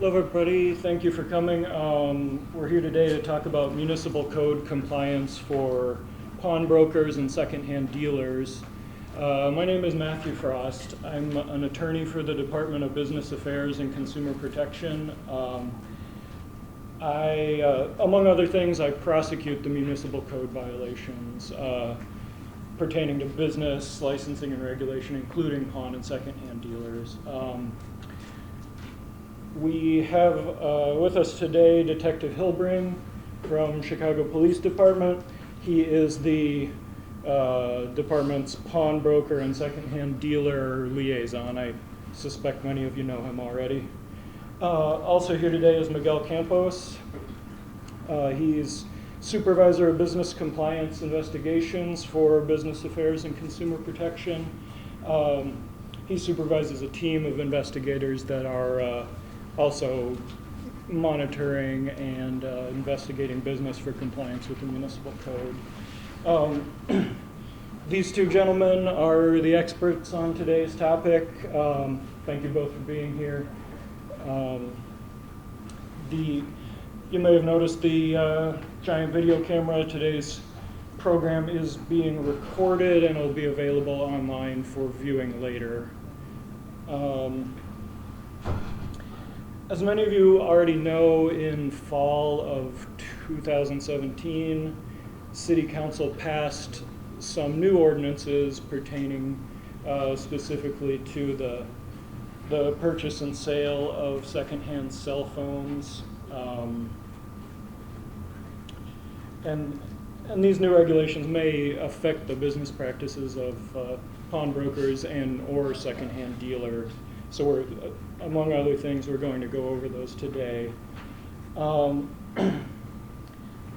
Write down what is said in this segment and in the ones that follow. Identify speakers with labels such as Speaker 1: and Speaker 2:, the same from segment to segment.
Speaker 1: Hello everybody, thank you for coming. We're here today to talk about municipal code compliance for pawnbrokers and secondhand dealers. My name is Matthew Frost. I'm an attorney for the Department of Business Affairs and Consumer Protection. Among other things, I prosecute the municipal code violations pertaining to business, licensing, and regulation, including pawn and secondhand dealers. We have with us today Detective Hilbring from Chicago Police Department. He is the department's pawnbroker and secondhand dealer liaison. I suspect many of you know him already. Also here today is Miguel Campos. He's supervisor of business compliance investigations for Business Affairs and Consumer Protection. He supervises a team of investigators that are also monitoring and investigating business for compliance with the municipal code. These two gentlemen are the experts on today's topic. Thank you both for being here. You may have noticed the giant video camera. Today's program is being recorded and will be available online for viewing later. As many of you already know, in fall of 2017, City Council passed some new ordinances pertaining specifically to the purchase and sale of secondhand cell phones. And these new regulations may affect the business practices of pawnbrokers and or secondhand dealers. So among other things, we're going to go over those today.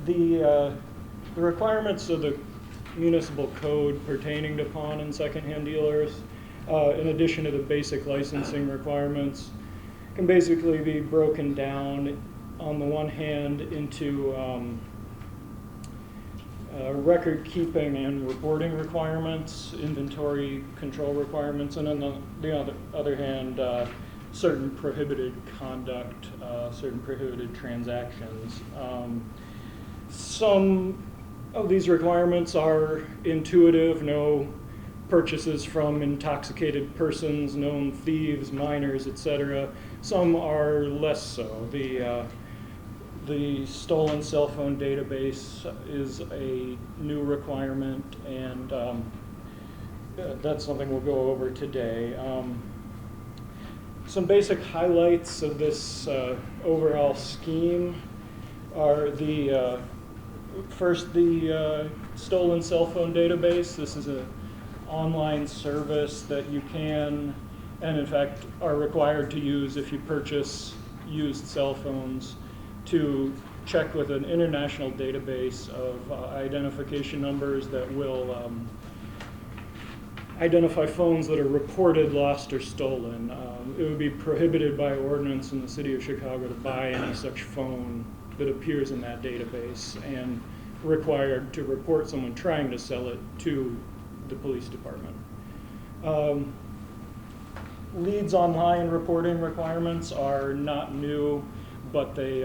Speaker 1: The requirements of the municipal code pertaining to pawn and secondhand dealers, in addition to the basic licensing requirements, can basically be broken down on the one hand into record keeping and reporting requirements, inventory control requirements, and on the other hand, certain prohibited conduct, certain prohibited transactions. Some of these requirements are intuitive: no purchases from intoxicated persons, known thieves, minors, etc. Some are less so. The stolen cell phone database is a new requirement, and that's something we'll go over today. Some basic highlights of this overall scheme are first, the stolen cell phone database. This is an online service that you can, and in fact are required to use if you purchase used cell phones, to check with an international database of identification numbers that will identify phones that are reported lost or stolen. It would be prohibited by ordinance in the city of Chicago to buy any such phone that appears in that database, and required to report someone trying to sell it to the police department. LeadsOnline reporting requirements are not new, but they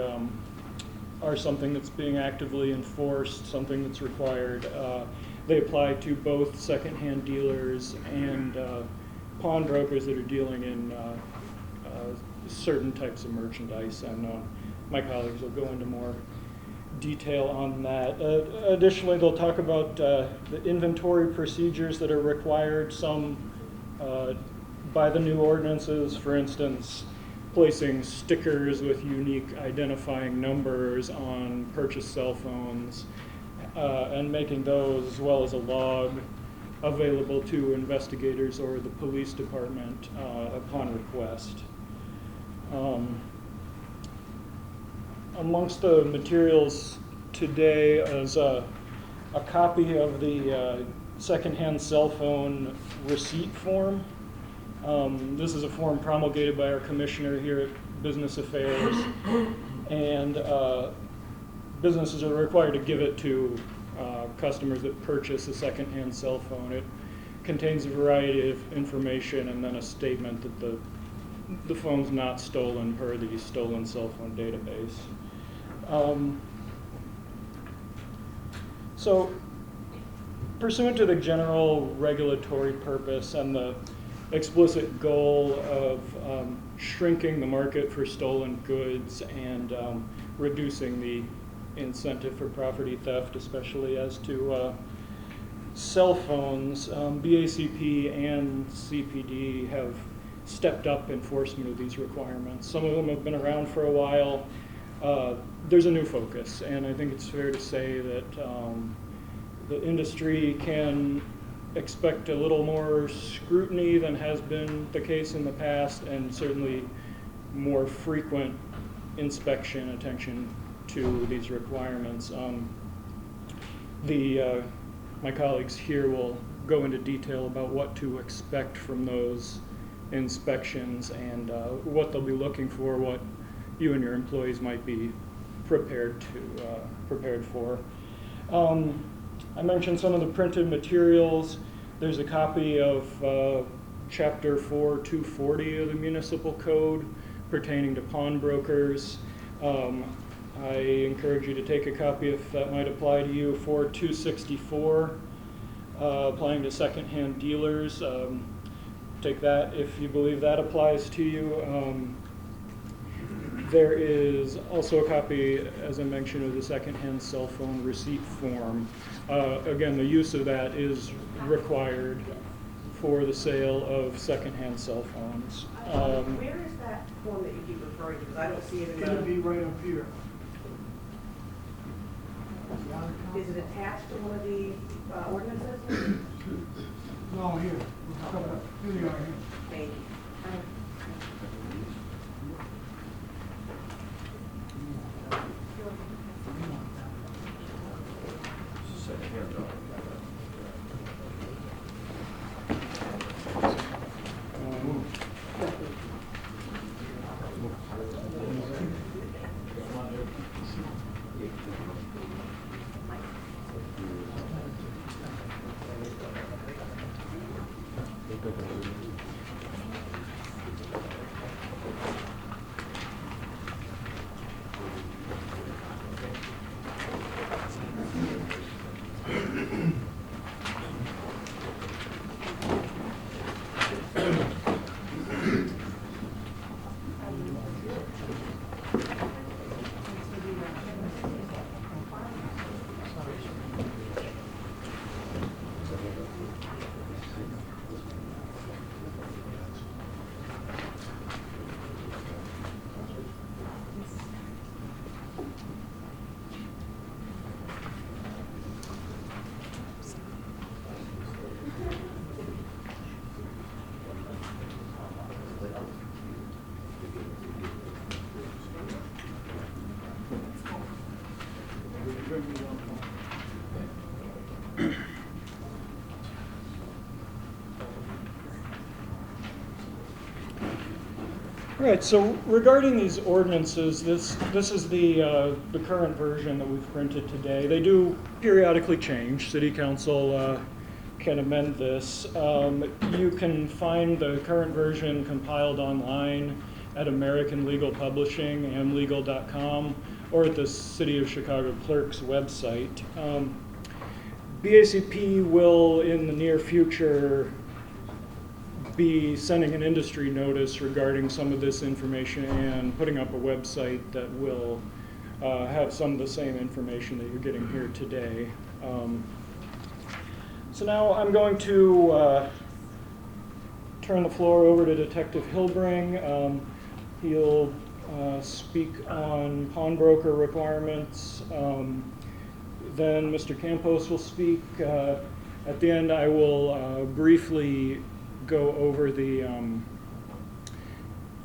Speaker 1: are something that's being actively enforced, something that's required. They apply to both secondhand dealers and pawnbrokers that are dealing in certain types of merchandise, and my colleagues will go into more detail on that. Additionally, they'll talk about the inventory procedures that are required, some by the new ordinances. For instance, placing stickers with unique identifying numbers on purchased cell phones, and making those, as well as a log, available to investigators or the police department upon request. Amongst the materials today is a copy of the secondhand cell phone receipt form. This is a form promulgated by our commissioner here at Business Affairs, and businesses are required to give it to customers that purchase a secondhand cell phone. It contains a variety of information and then a statement that the the phone's not stolen per the stolen cell phone database. So, pursuant to the general regulatory purpose and the explicit goal of shrinking the market for stolen goods and reducing the incentive for property theft, especially as to cell phones, BACP and CPD have stepped up enforcement of these requirements. Some of them have been around for a while. There's a new focus, and I think it's fair to say that the industry can expect a little more scrutiny than has been the case in the past, and certainly more frequent inspection, attention to these requirements. My colleagues here will go into detail about what to expect from those inspections and what they'll be looking for, what you and your employees might be prepared for. I mentioned some of the printed materials. There's a copy of Chapter 4, 240 of the Municipal Code pertaining to pawnbrokers. I encourage you to take a copy if that might apply to you. 264, applying to secondhand dealers. Take that if you believe that applies to you. There is also a copy, as I mentioned, of the secondhand cell phone receipt form. Again, the use of that is required for the sale of secondhand cell phones.
Speaker 2: Where is that form that you keep referring to? Because I don't see it in the...
Speaker 3: It'll be right up here.
Speaker 2: Is it attached to one of the ordinances?
Speaker 3: No, here. Here they are. Here.
Speaker 2: Thank you.
Speaker 1: All right, so regarding these ordinances, this is the current version that we've printed today. They do periodically change. City Council can amend this. You can find the current version compiled online at American Legal Publishing, amlegal.com, or at the City of Chicago Clerk's website. BACP will, in the near future, be sending an industry notice regarding some of this information and putting up a website that will have some of the same information that you're getting here today. So now I'm going to turn the floor over to Detective Hilbring. He'll speak on pawnbroker requirements. Then Mr. Campos will speak. At the end, I will briefly go over the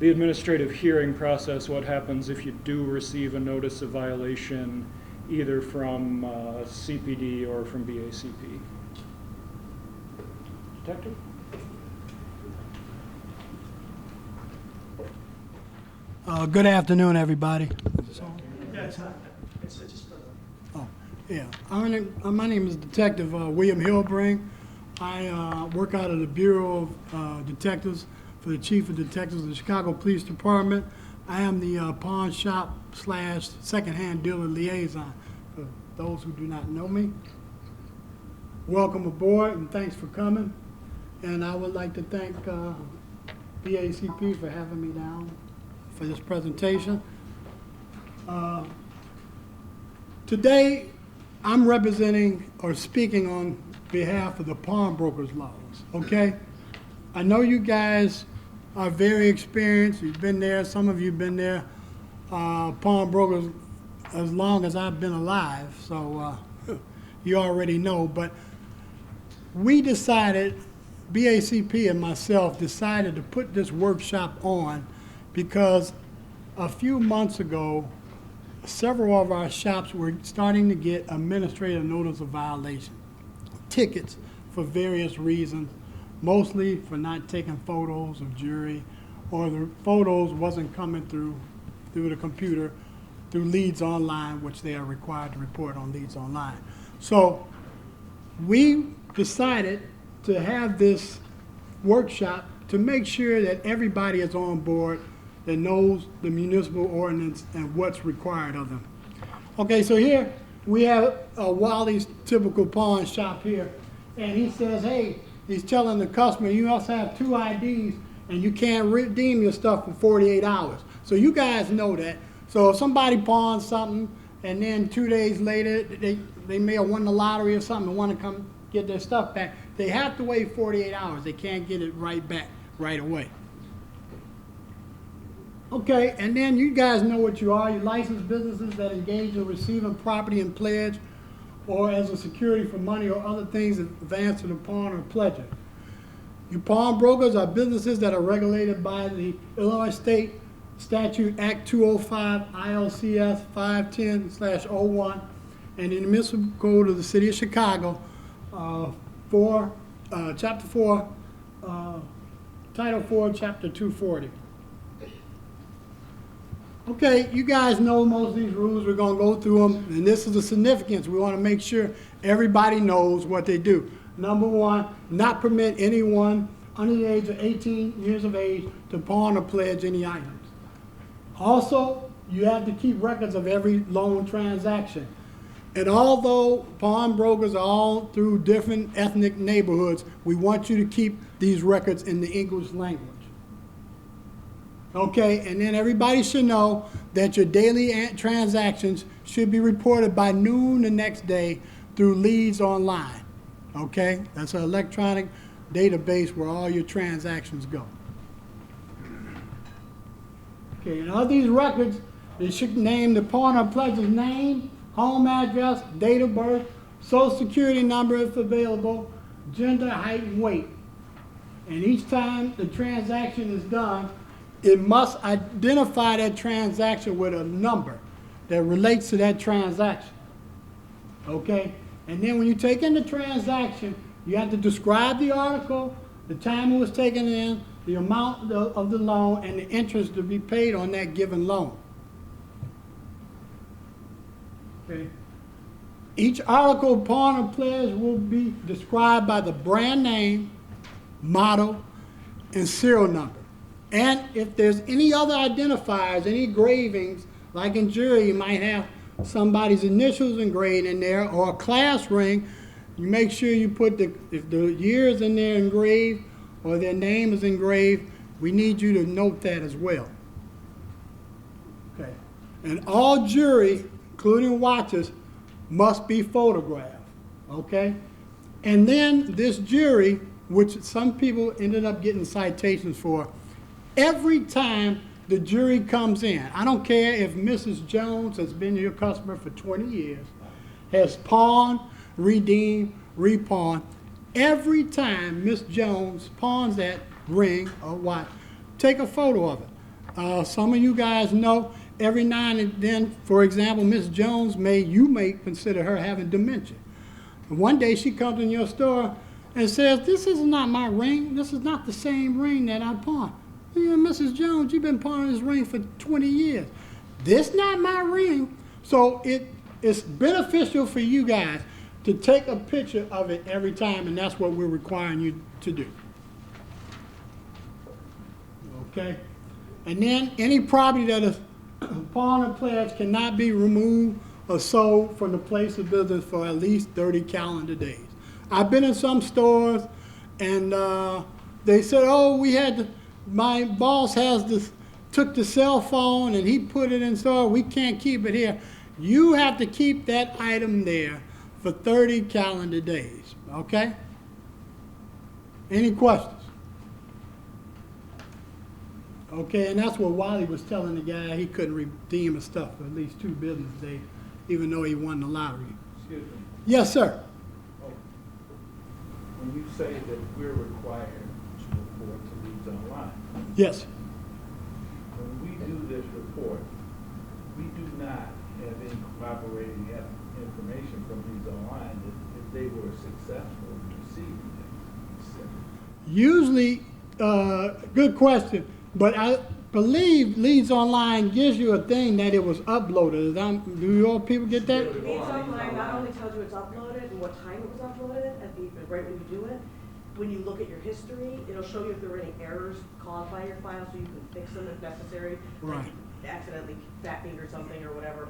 Speaker 1: administrative hearing process, what happens if you do receive a notice of violation either from CPD or from BACP. Detective?
Speaker 3: Good afternoon, everybody. My name is Detective William Hilbring. I work out of the Bureau of Detectives for the Chief of Detectives of the Chicago Police Department. I am the pawn shop / secondhand dealer liaison. For those who do not know me, welcome aboard and thanks for coming. And I would like to thank BACP for having me down for this presentation. Today, I'm representing or speaking on behalf of the Pawnbrokers Laws, okay? I know you guys are very experienced. You've been there. Some of you have been there, pawnbrokers, as long as I've been alive, so you already know. But we decided, BACP and myself decided to put this workshop on because a few months ago, several of our shops were starting to get administrative notice of violation, tickets for various reasons, mostly for not taking photos of jewelry, or the photos wasn't coming through the computer, through LeadsOnline, which they are required to report on LeadsOnline. So we decided to have this workshop to make sure that everybody is on board that knows the municipal ordinance and what's required of them. Okay, so here we have Wally's typical pawn shop here, and he says, hey, he's telling the customer, you also have 2 IDs and you can't redeem your stuff for 48 hours. So you guys know that. So if somebody pawns something and then 2 days later they may have won the lottery or something and want to come get their stuff back, they have to wait 48 hours. They can't get it right back right away. Okay, and then you guys know what you are. You licensed businesses that engage in receiving property in pledge or as a security for money or other things advanced to the pawn or pledger. You pawnbrokers are businesses that are regulated by the Illinois State Statute Act 205 ILCS 510/01 and the Municipal Code of the City of Chicago, Chapter 4, Title 4, Chapter 240. Okay, you guys know most of these rules. We're going to go through them, and this is the significance. We want to make sure everybody knows what they do. Number 1, not permit anyone under the age of 18 years of age to pawn or pledge any items. Also, you have to keep records of every loan transaction. And although pawnbrokers are all through different ethnic neighborhoods, we want you to keep these records in the English language. Okay, and then everybody should know that your daily transactions should be reported by noon the next day through LeadsOnline. Okay, that's an electronic database where all your transactions go. Okay, and all these records, they should name the pawn or pledger's name, home address, date of birth, social security number if available, gender, height, and weight. And each time the transaction is done, it must identify that transaction with a number that relates to that transaction. Okay? And then when you take in the transaction, you have to describe the article, the time it was taken in, the amount of the loan, and the interest to be paid on that given loan. Okay? Each article, pawn or pledge will be described by the brand name, model, and serial number. And if there's any other identifiers, any engravings, like in jewelry, you might have somebody's initials engraved in there, or a class ring, you make sure you put if the year is in there engraved or their name is engraved, we need you to note that as well. Okay. And all jewelry, including watches, must be photographed. Okay? And then this jewelry, which some people ended up getting citations for, every time the jury comes in, I don't care if Mrs. Jones has been your customer for 20 years, has pawned, redeemed, repawned, every time Miss Jones pawns that ring or watch, take a photo of it. Some of you guys know every now and then, for example, Miss Jones you may consider her having dementia. And one day she comes in your store and says, this is not my ring. This is not the same ring that I pawned. You know, Mrs. Jones, you've been pawning this ring for 20 years. This not my ring. So it's beneficial for you guys to take a picture of it every time, and that's what we're requiring you to do. okay? And then any property that is pawned or pledged cannot be removed or sold from the place of business for at least 30 calendar days. I've been in some stores and they said, oh, my boss took the cell phone and he put it in store, we can't keep it here. You have to keep that item there for 30 calendar days, okay? Any questions? Okay, and that's what Wally was telling the guy, he couldn't redeem his stuff for at least 2 business days, even though he won the lottery.
Speaker 4: Excuse me.
Speaker 3: Yes, sir.
Speaker 4: When you say that we're required to report to LeadsOnline,
Speaker 3: Yes.
Speaker 4: when we do this report, we do not have any corroborating information from LeadsOnline that if they were successful in receiving it.
Speaker 3: Usually, good question, but I believe LeadsOnline gives you a thing that it was uploaded. Do you all people get that?
Speaker 2: LeadsOnline not only tells you it's uploaded and what time it was uploaded, right when you do it, when you look at your history, it'll show you if there were any errors caused by your file, so you can fix them if necessary.
Speaker 3: Right.
Speaker 2: Like accidentally fat fingered something or whatever.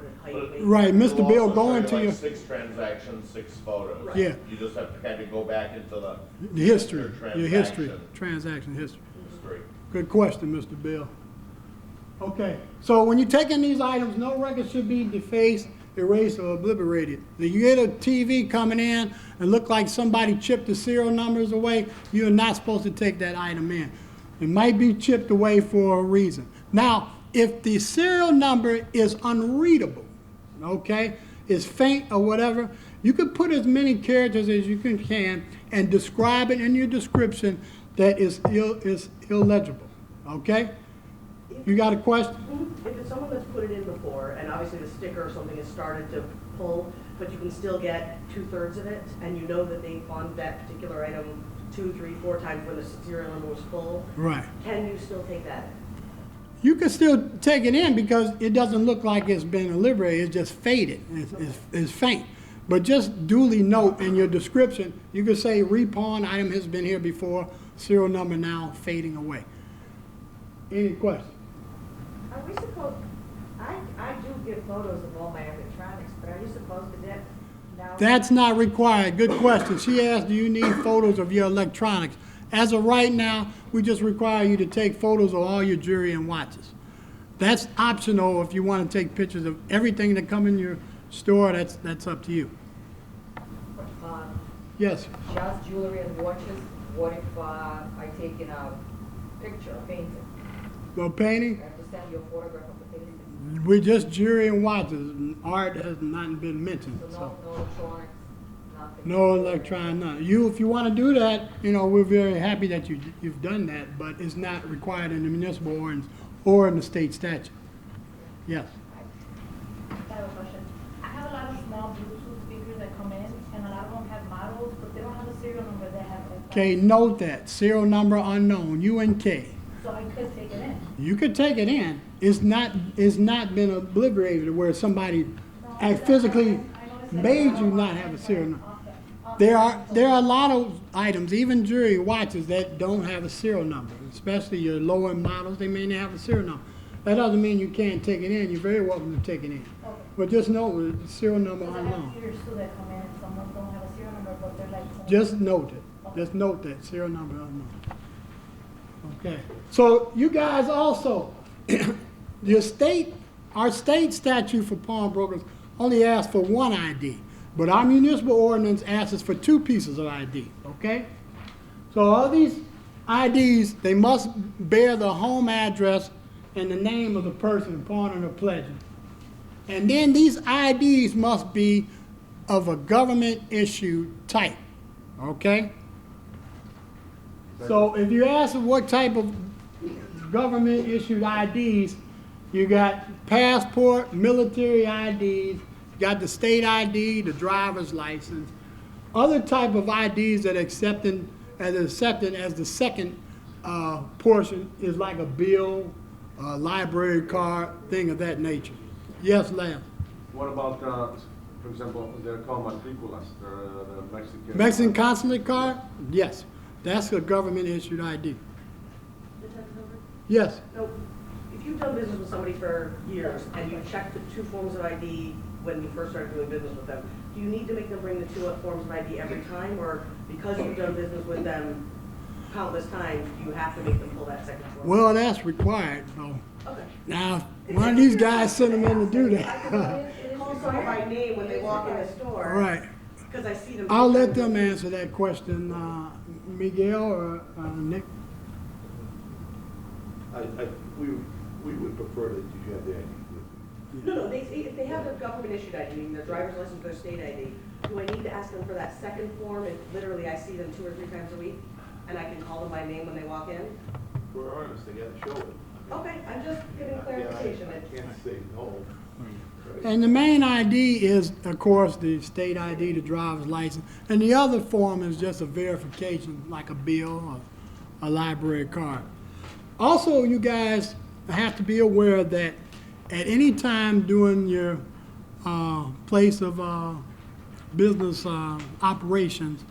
Speaker 3: Right, Mr. Bill,
Speaker 5: It'll
Speaker 3: go
Speaker 5: also
Speaker 3: into
Speaker 5: show you,
Speaker 3: your
Speaker 5: like 6 transactions, 6 photos.
Speaker 2: Right.
Speaker 3: Yeah.
Speaker 5: You just have to kind of go back into the
Speaker 3: history,
Speaker 5: your
Speaker 3: your history,
Speaker 5: transaction
Speaker 3: transaction history.
Speaker 5: history.
Speaker 3: Good question, Mr. Bill. Okay, so when you take in these items, no record should be defaced, erased, or obliterated. If you get a TV coming in and look like somebody chipped the serial numbers away, you're not supposed to take that item in. It might be chipped away for a reason. Now, if the serial number is unreadable, okay, is faint or whatever, you can put as many characters as you can and describe it in your description that is illegible, okay? You got a question?
Speaker 2: If it's someone that's put it in before, and obviously the sticker or something has started to pull, but you can still get 2/3 of it, and you know that they pawned that particular item 2, 3, 4 times when the serial number was full,
Speaker 3: Right.
Speaker 2: can you still take that in?
Speaker 3: You can still take it in because it doesn't look like it's been liberated, it's just faded, it's faint. But just duly note in your description, you can say repawn item has been here before, serial number now fading away. Any questions?
Speaker 6: Are we supposed, I do get photos of all my electronics, but are you supposed to do that now?
Speaker 3: That's not required. Good question. She asked, do you need photos of your electronics? As of right now, we just require you to take photos of all your jewelry and watches. That's optional if you want to take pictures of everything that come in your store, that's up to you. Yes.
Speaker 7: Just jewelry and watches, what if I take in a picture, a painting?
Speaker 3: The painting,
Speaker 7: I have to send you a photograph of the painting.
Speaker 3: we just jewelry and watches. Art has not been mentioned.
Speaker 7: So
Speaker 3: So.
Speaker 7: no electronics, nothing?
Speaker 3: No electronic, none. If you want to do that, we're very happy that you've done that, but it's not required in the municipal ordinance or in the state statute. Yes.
Speaker 8: I have a question. I have a lot of small Bluetooth speakers that come in, and a lot of them have models, but they don't have a serial number. They have
Speaker 3: Okay, note that. Serial number unknown, UNK.
Speaker 8: So I could take it in.
Speaker 3: You could take it in. It's not been obliterated where somebody physically made you not have a serial number. There are a lot of items, even jewelry, watches, that don't have a serial number, especially your lower models. They may not have a serial number. That doesn't mean you can't take it in. You're very welcome to take it in.
Speaker 8: Okay.
Speaker 3: But just know the serial number
Speaker 8: Because I
Speaker 3: unknown.
Speaker 8: have peers too that come in and some of them don't have a serial number, but they're like.
Speaker 3: Just note it. Just note that serial number unknown. Okay. So you guys also, our state statute for pawnbrokers only asks for one ID, but our municipal ordinance asks for 2 pieces of ID. Okay. So all these IDs, they must bear the home address and the name of the person pawning or pledging. And then these IDs must be of a government issued type. Okay. So if you ask what type of government issued IDs, you got passport, military IDs, you got the state ID, the driver's license. Other type of IDs that are accepted as the second portion is like a bill, a library card, thing of that nature. Yes, Lam.
Speaker 9: What about, for example, they're called matriculas, the Mexican.
Speaker 3: Mexican consulate card? Yes. That's a government issued ID.
Speaker 2: The type number?
Speaker 3: Yes.
Speaker 2: So, if you've done business with somebody for years and you checked the 2 forms of ID when you first started doing business with them, do you need to make them bring the 2 forms of ID every time, or because you've done business with them countless times, do you have to make them pull that second form?
Speaker 3: Well, that's required, though.
Speaker 2: Okay.
Speaker 3: Now, if one of these guys send them in to do that.
Speaker 2: Call someone by name when they walk in the store.
Speaker 3: All right.
Speaker 2: Because I see them.
Speaker 3: I'll let them answer that question, Miguel or Nick.
Speaker 10: We would prefer that you have the ID with you.
Speaker 2: No, if they have their government issued ID, meaning their driver's license, their state ID, do I need to ask them for that second form if literally I see them 2 or 3 times a week? And I can call them by name when they walk in?
Speaker 10: We're honest, they gotta show it.
Speaker 2: Okay, I'm just getting clarification.
Speaker 10: I can't say no. Right.
Speaker 3: And the main ID is, of course, the state ID, the driver's license. And the other form is just a verification, like a bill or a library card. Also, you guys have to be aware that at any time during your place of business operations,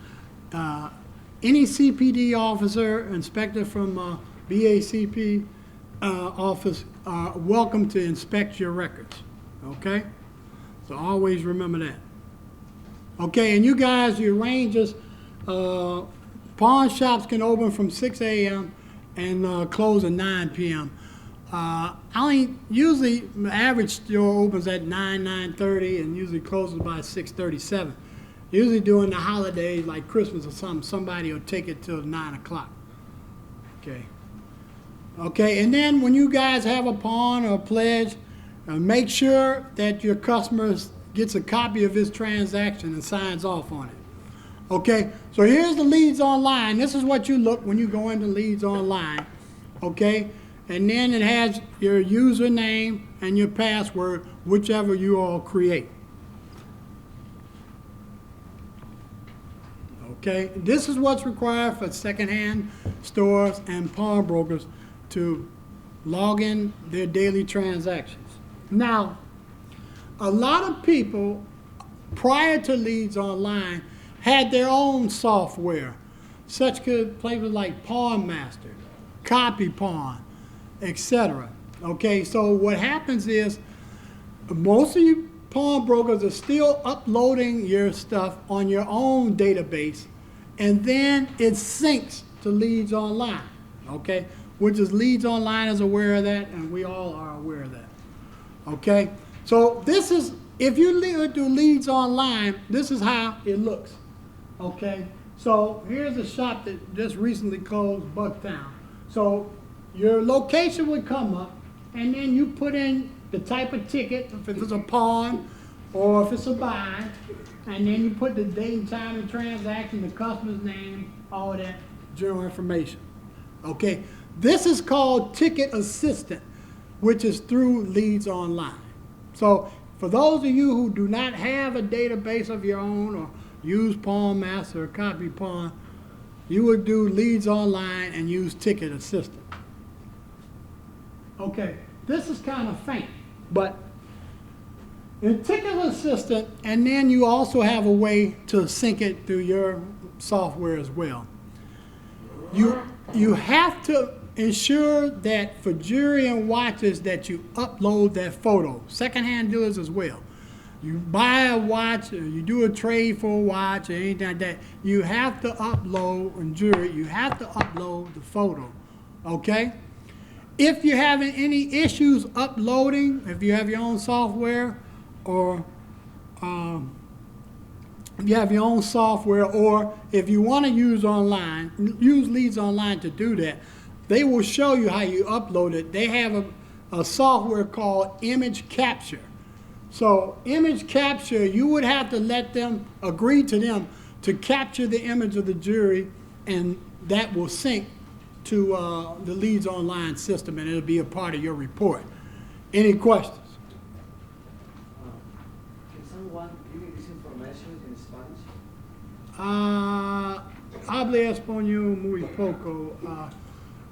Speaker 3: any CPD officer, inspector from BACP office are welcome to inspect your records, okay? So always remember that. Okay, and you guys, your rangers, pawn shops can open from 6 a.m. and close at 9 p.m. Usually the average store opens at 9:30 and usually closes by 6:37. Usually during the holidays like Christmas or something, somebody will take it till 9 o'clock. Okay. Okay, and then when you guys have a pawn or a pledge, make sure that your customer gets a copy of his transaction and signs off on it. Okay, so here's the LeadsOnline. This is what you look when you go into LeadsOnline. Okay, and then it has your username and your password, whichever you all create. Okay, this is what's required for secondhand stores and pawnbrokers to log in their daily transactions. Now, a lot of people prior to LeadsOnline had their own software, such as places like PawnMaster, Copy Pawn, etc. Okay, so what happens is most of you pawnbrokers are still uploading your stuff on your own database, and then it syncs to LeadsOnline, okay? Which is LeadsOnline is aware of that, and we all are aware of that, okay? So this is, if you do LeadsOnline, this is how it looks, okay? So here's a shop that just recently closed, Bucktown. So your location would come up, and then you put in the type of ticket, if it's a pawn or if it's a buy, and then you put the date and time of transaction, the customer's name, all that general information. Okay, this is called Ticket Assistant, which is through LeadsOnline. So for those of you who do not have a database of your own or use PawnMaster or Copy Pawn, you would do LeadsOnline and use Ticket Assistant. Okay, this is kind of faint, but in Ticket Assistant, and then you also have a way to sync it through your software as well. You have to ensure that for jewelry and watches that you upload that photo. Secondhand dealers as well. You buy a watch, or you do a trade for a watch, or anything like that, you have to upload, and jewelry, you have to upload the photo, okay? If you're having any issues uploading, if you have your own software, or if you have your own software, or if you want to use LeadsOnline to do that, they will show you how you upload it. They have a software called image capture. So image capture, you would have to let them, agree to them to capture the image of the jewelry, and that will sync to the LeadsOnline system, and it'll be a part of your report. Any questions?
Speaker 11: Can someone give me this information in Spanish?
Speaker 3: Hable español muy poco.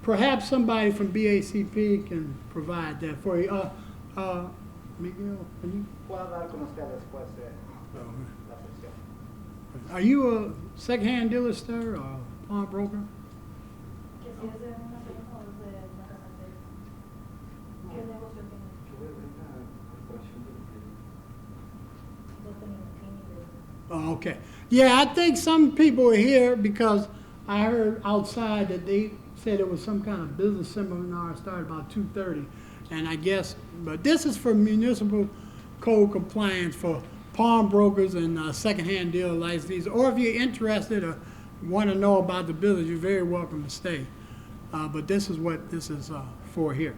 Speaker 3: Perhaps somebody from BACP can provide that for you. Miguel, can you?
Speaker 11: Puedo hablar con usted después de la sesión.
Speaker 3: Are you a secondhand dealer, sir, or a pawnbroker?
Speaker 8: Que si es de una persona o es de una casa de
Speaker 3: Okay. Yeah, I think some people are here because I heard outside that they said it was some kind of business seminar started about 2:30. And I guess, but this is for municipal code compliance for pawnbrokers and secondhand dealer licensees. Or if you're interested or want to know about the business, you're very welcome to stay. But this is what this is for here.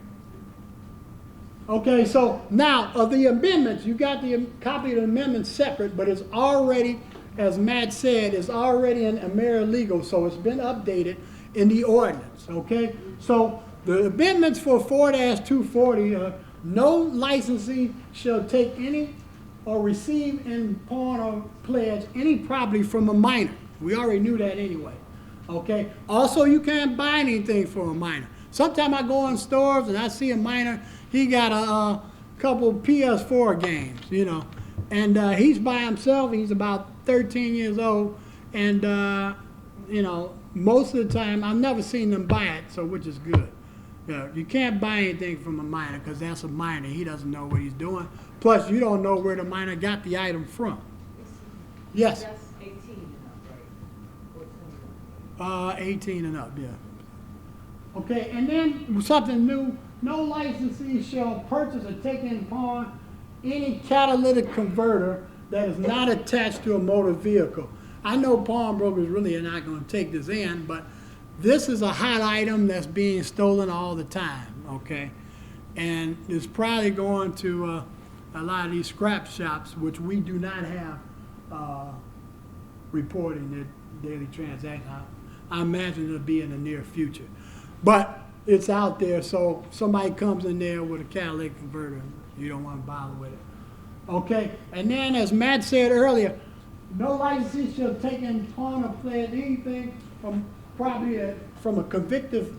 Speaker 3: Okay, so now of the amendments, you got the copy of the amendments separate, but it's already, as Matt said, it's already in AmeriLegal, so it's been updated in the ordinance, okay? So the amendments for 4-240, no licensee shall take any or receive in pawn or pledge any property from a minor. We already knew that anyway, okay? Also, you can't buy anything from a minor. Sometimes I go in stores and I see a minor, he got a couple PS4 games, you know, and he's by himself, he's about 13 years old, and, you know, most of the time, I've never seen them buy it, so which is good. You can't buy anything from a minor because that's a minor. He doesn't know what he's doing. Plus, you don't know where the minor got the item from. Yes?
Speaker 7: That's 18 and up, right?
Speaker 3: 18 and up, yeah. Okay, and then something new. No licensee shall purchase or take in pawn any catalytic converter that is not attached to a motor vehicle. I know pawnbrokers really are not going to take this in, but this is a hot item that's being stolen all the time, okay? And it's probably going to a lot of these scrap shops, which we do not have reporting their daily transactions. I imagine it'll be in the near future. But it's out there, so somebody comes in there with a catalytic converter, you don't want to bother with it. Okay, and then as Matt said earlier, no licensee shall take in pawn or pledge anything from property from a convicted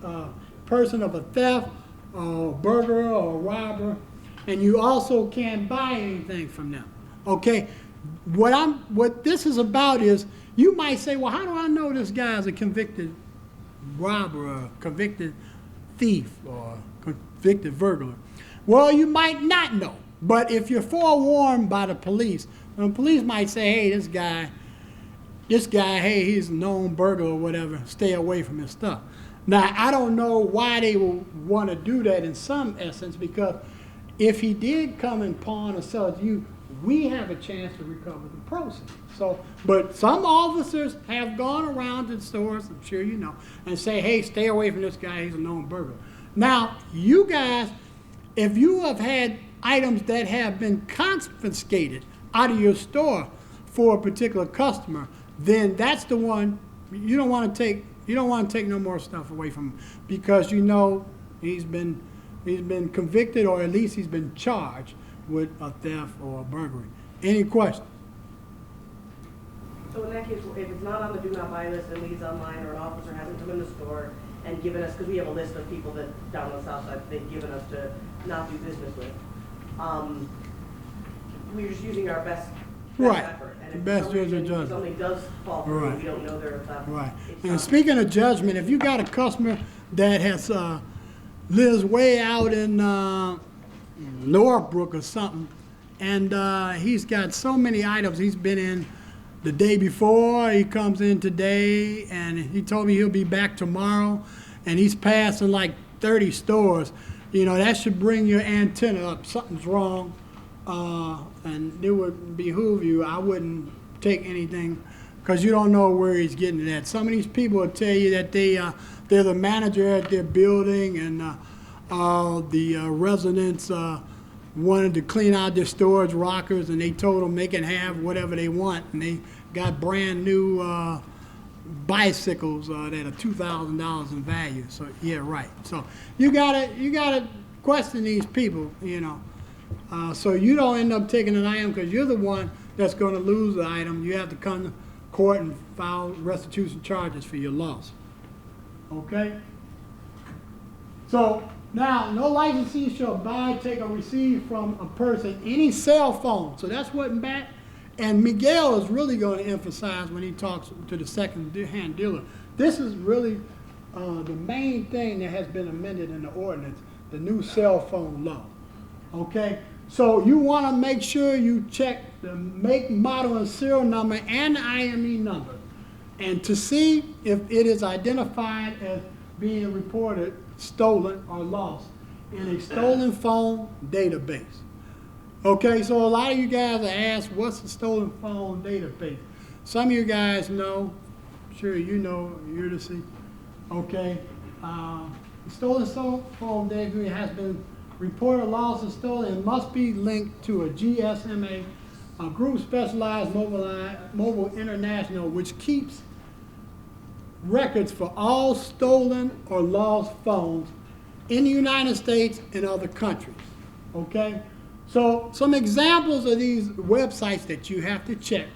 Speaker 3: person of a theft, or burglar, or robber, and you also can't buy anything from them. Okay, what this is about is you might say, well, how do I know this guy is a convicted robber, or convicted thief, or convicted burglar? Well, you might not know, but if you're forewarned by the police might say, hey, this guy, hey, he's a known burglar or whatever, stay away from his stuff. Now, I don't know why they will want to do that in some essence, because if he did come and pawn or sell it to you, we have a chance to recover the proceeds. So, but some officers have gone around to the stores, I'm sure you know, and say, hey, stay away from this guy, he's a known burglar. Now, you guys, if you have had items that have been confiscated out of your store for a particular customer, then that's the one you don't want to take. You don't want to take no more stuff away from him, because you know he's been convicted, or at least he's been charged with a theft or a burglary. Any questions?
Speaker 2: So in that case, if it's not on the do not buy list and LeadsOnline, or an officer hasn't come in the store and given us, because we have a list of people that down on the south side they've given us to not do business with, we're just using our best effort. And if
Speaker 3: Best
Speaker 2: for some reason
Speaker 3: judgment.
Speaker 2: something does fall through,
Speaker 3: Right.
Speaker 2: we don't know their theft.
Speaker 3: Right.
Speaker 2: It's
Speaker 3: And
Speaker 2: not-
Speaker 3: speaking of judgment, if you got a customer that has lives way out in Northbrook or something, and he's got so many items, he's been in the day before, he comes in today, and he told me he'll be back tomorrow, and he's passing like 30 stores, you know, that should bring your antenna up. Something's wrong, and it would behoove you. I wouldn't take anything, because you don't know where he's getting it at. Some of these people will tell you that they're the manager at their building, and the residents wanted to clean out their storage rockers, and they told them they can have whatever they want, and they got brand new bicycles that are $2,000 in value. So yeah, right. So you gotta question these people, you know, so you don't end up taking an item, because you're the one that's going to lose the item. You have to come to court and file restitution charges for your loss. Okay. So now, no licensee shall buy, take, or receive from a person any cell phone. So that's what Matt and Miguel is really going to emphasize when he talks to the second-hand dealer. This is really the main thing that has been amended in the ordinance, the new cell phone law. Okay? So you want to make sure you check the make, model, and serial number and the IME number, and to see if it is identified as being reported stolen or lost in a stolen phone database. Okay, so a lot of you guys are asked, what's a stolen phone database? Some of you guys know, sure you know, you're to see. Okay, stolen phone database has been reported lost or stolen and must be linked to a GSMA, a group specialized mobile international, which keeps records for all stolen or lost phones in the United States and other countries. Okay, so some examples of these websites that you have to check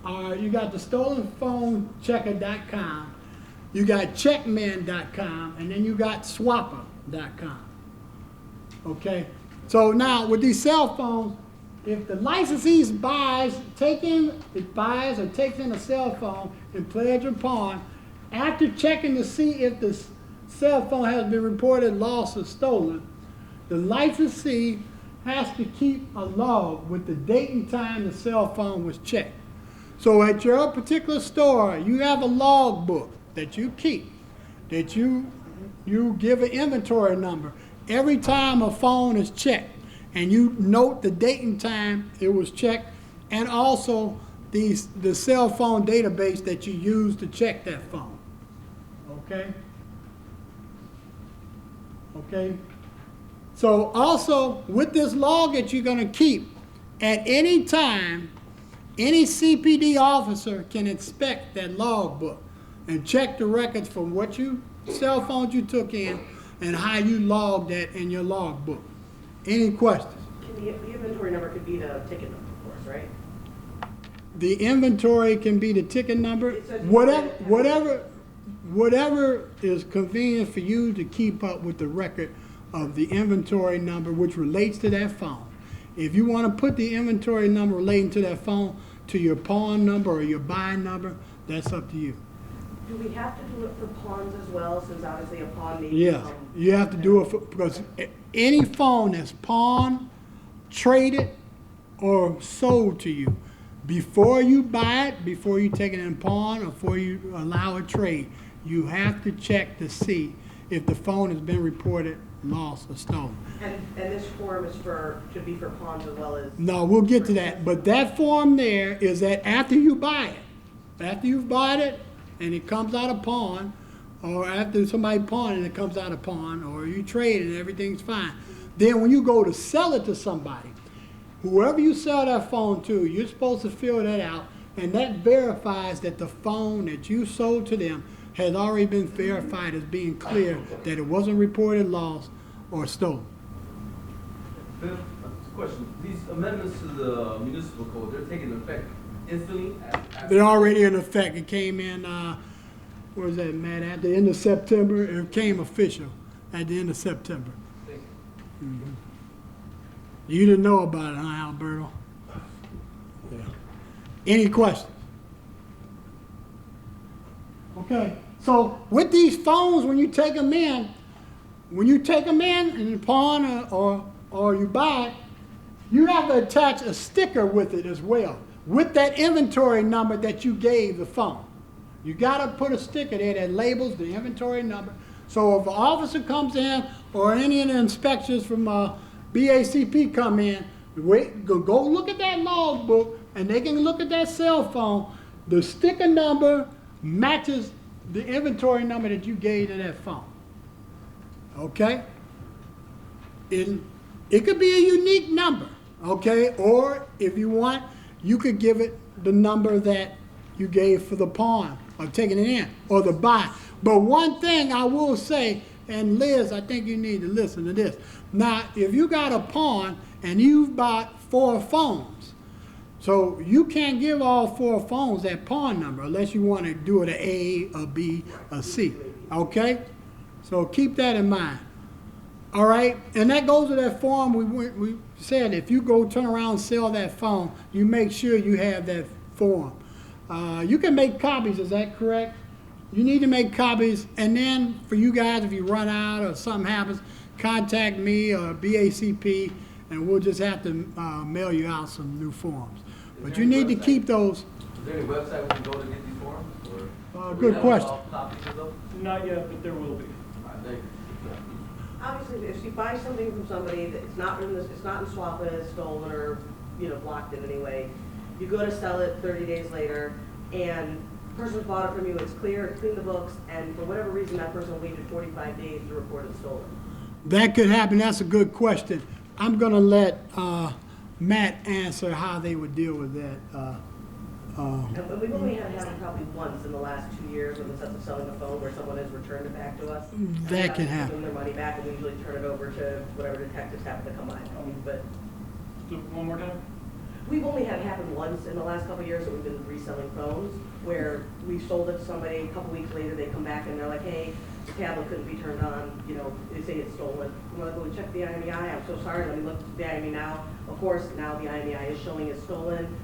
Speaker 3: are, you got the stolenphonechecker.com, you got checkman.com, and then you got swapper.com. Okay, so now with these cell phones, if the licensee takes in a cell phone and pledge or pawn, after checking to see if the cell phone has been reported lost or stolen, the licensee has to keep a log with the date and time the cell phone was checked. So at your particular store, you have a log book that you keep, that you give an inventory number every time a phone is checked, and you note the date and time it was checked, and also the cell phone database that you use to check that phone. Okay? Okay? So also, with this log that you're going to keep, at any time, any CPD officer can inspect that log book and check the records from what cell phones you took in and how you logged that in your log book. Any questions?
Speaker 2: The inventory number could be the ticket number, of course, right?
Speaker 3: The inventory can be the ticket number, whatever is convenient for you to keep up with the record of the inventory number which relates to that phone. If you want to put the inventory number relating to that phone to your pawn number or your buy number, that's up to you.
Speaker 2: Do we have to do it for pawns as well, since obviously a pawn may
Speaker 3: Yes, you have to do it because any phone that's pawned, traded, or sold to you, before you buy it, before you take it in pawn, or before you allow a trade, you have to check to see if the phone has been reported lost or stolen.
Speaker 2: And this form is should be for pawns as well as...
Speaker 3: No, we'll get to that. But that form there is that after you buy it, after you've bought it and it comes out of pawn, or after somebody pawned and it comes out of pawn, or you trade and everything's fine, then when you go to sell it to somebody, whoever you sell that phone to, you're supposed to fill that out, and that verifies that the phone that you sold to them has already been verified as being clear that it wasn't reported lost or stolen.
Speaker 11: Question. These amendments to the municipal code, they're taking effect instantly?
Speaker 3: They're already in effect. It came in, what was that, Matt, at the end of September? It became official at the end of September.
Speaker 11: Thank you.
Speaker 3: Mm-hmm. You didn't know about it, huh, Alberto? Yeah. Any questions? Okay, so with these phones, when you take them in and pawn or you buy it, you have to attach a sticker with it as well, with that inventory number that you gave the phone. You got to put a sticker there that labels the inventory number. So if an officer comes in or any of the inspectors from BACP come in, go look at that log book, and they can look at that cell phone. The sticker number matches the inventory number that you gave to that phone. Okay? It could be a unique number, okay? Or if you want, you could give it the number that you gave for the pawn or taking it in or the buy. But one thing I will say, and Liz, I think you need to listen to this. Now, if you got a pawn and you've bought 4 phones, so you can't give all 4 phones that pawn number unless you want to do it an A, a B, a C, okay? So keep that in mind. All right, and that goes to that form we said if you go turn around and sell that phone, you make sure you have that form. You can make copies, is that correct? You need to make copies, and then for you guys, if you run out or something happens, contact me or BACP, and we'll just have to mail you out some new forms. But you
Speaker 11: there any
Speaker 3: need to
Speaker 11: website?
Speaker 3: keep those.
Speaker 11: Is there any website we can go to get these forms, or?
Speaker 3: Good
Speaker 11: we have
Speaker 3: question.
Speaker 11: all copies of them?
Speaker 1: Not yet, but there will be.
Speaker 11: All right, thank you.
Speaker 2: Obviously, if you buy something from somebody that it's not in swap, it's stolen or, blocked in any way, you go to sell it 30 days later, and the person who bought it from you, it's clear, it's clean the books, and for whatever reason, that person waited 45 days to report it stolen.
Speaker 3: That could happen. That's a good question. I'm going to let Matt answer how they would deal with that.
Speaker 2: And we've only had it happen probably once in the last 2 years in the sense of selling a phone where someone has returned it back to us.
Speaker 3: That can
Speaker 2: Give
Speaker 3: happen.
Speaker 2: them their money back, and we usually turn it over to whatever detectives happen to come by. But
Speaker 1: So, one more time?
Speaker 2: we've only had it happen once in the last couple of years that we've been reselling phones, where we sold it to somebody, a couple weeks later, they come back and they're like, hey, the tablet couldn't be turned on, they say it's stolen. We're like, well, we checked the IMEI, I'm so sorry, let me look at the IMEI now. Of course, now the IMEI is showing it's stolen.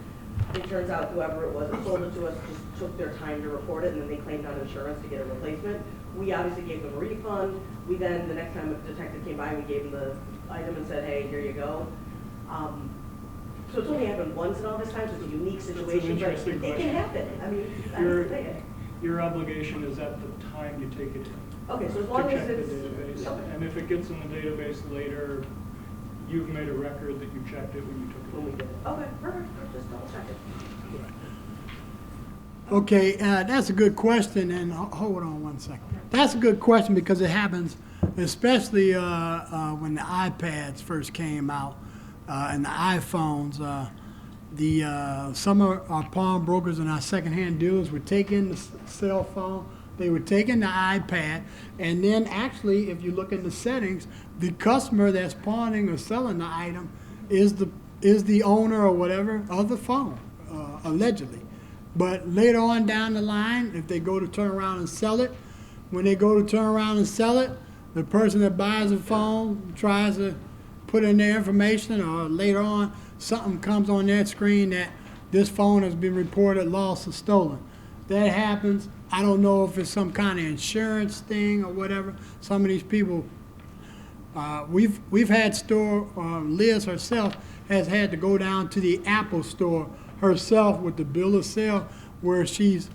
Speaker 2: It turns out whoever it was that sold it to us just took their time to report it, and then they claimed on insurance to get a replacement. We obviously gave them a refund. We then, the next time a detective came by, we gave them the item and said, hey, here you go. So it's only happened once in all this time, so it's a unique situation, but
Speaker 1: interesting
Speaker 2: it
Speaker 1: question.
Speaker 2: can happen. I mean, that's
Speaker 1: Your,
Speaker 2: the thing.
Speaker 1: your obligation is at the time you take it in.
Speaker 2: Okay, so as
Speaker 1: To
Speaker 2: long
Speaker 1: check
Speaker 2: as
Speaker 1: the
Speaker 2: it's.
Speaker 1: database.
Speaker 2: Okay.
Speaker 1: And if it gets in the database later, you've made a record that you checked it when you took
Speaker 2: When we
Speaker 1: it.
Speaker 2: did it. Okay, perfect, let's just double check it.
Speaker 3: Okay, that's a good question, and hold on one second. That's a good question because it happens, especially when the iPads first came out and the iPhones. Some of our pawnbrokers and our secondhand dealers would take in the cell phone, they would take in the iPad, and then actually, if you look in the settings, the customer that's pawning or selling the item is the owner or whatever of the phone, allegedly. But later on down the line, if they go to turn around and sell it, when they go to turn around and sell it, the person that buys the phone tries to put in their information, or later on, something comes on their screen that this phone has been reported lost or stolen. That happens. I don't know if it's some kind of insurance thing or whatever. Some of these people, we've had Liz herself has had to go down to the Apple store herself with the bill of sale, where she's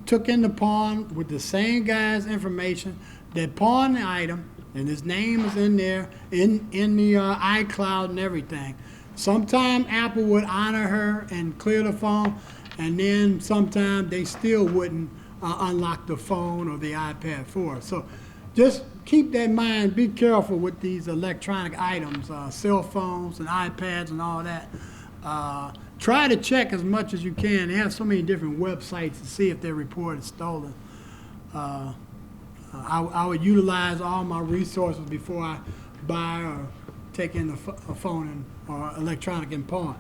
Speaker 3: took in the pawn with the same guy's information that pawned the item, and his name is in there in the iCloud and everything. Sometime Apple would honor her and clear the phone, and then sometime they still wouldn't unlock the phone or the iPad for her. So just keep that in mind. Be careful with these electronic items, cell phones and iPads and all that. Try to check as much as you can. They have so many different websites to see if they're reported stolen. I would utilize all my resources before I buy or take in a phone or electronic and pawn.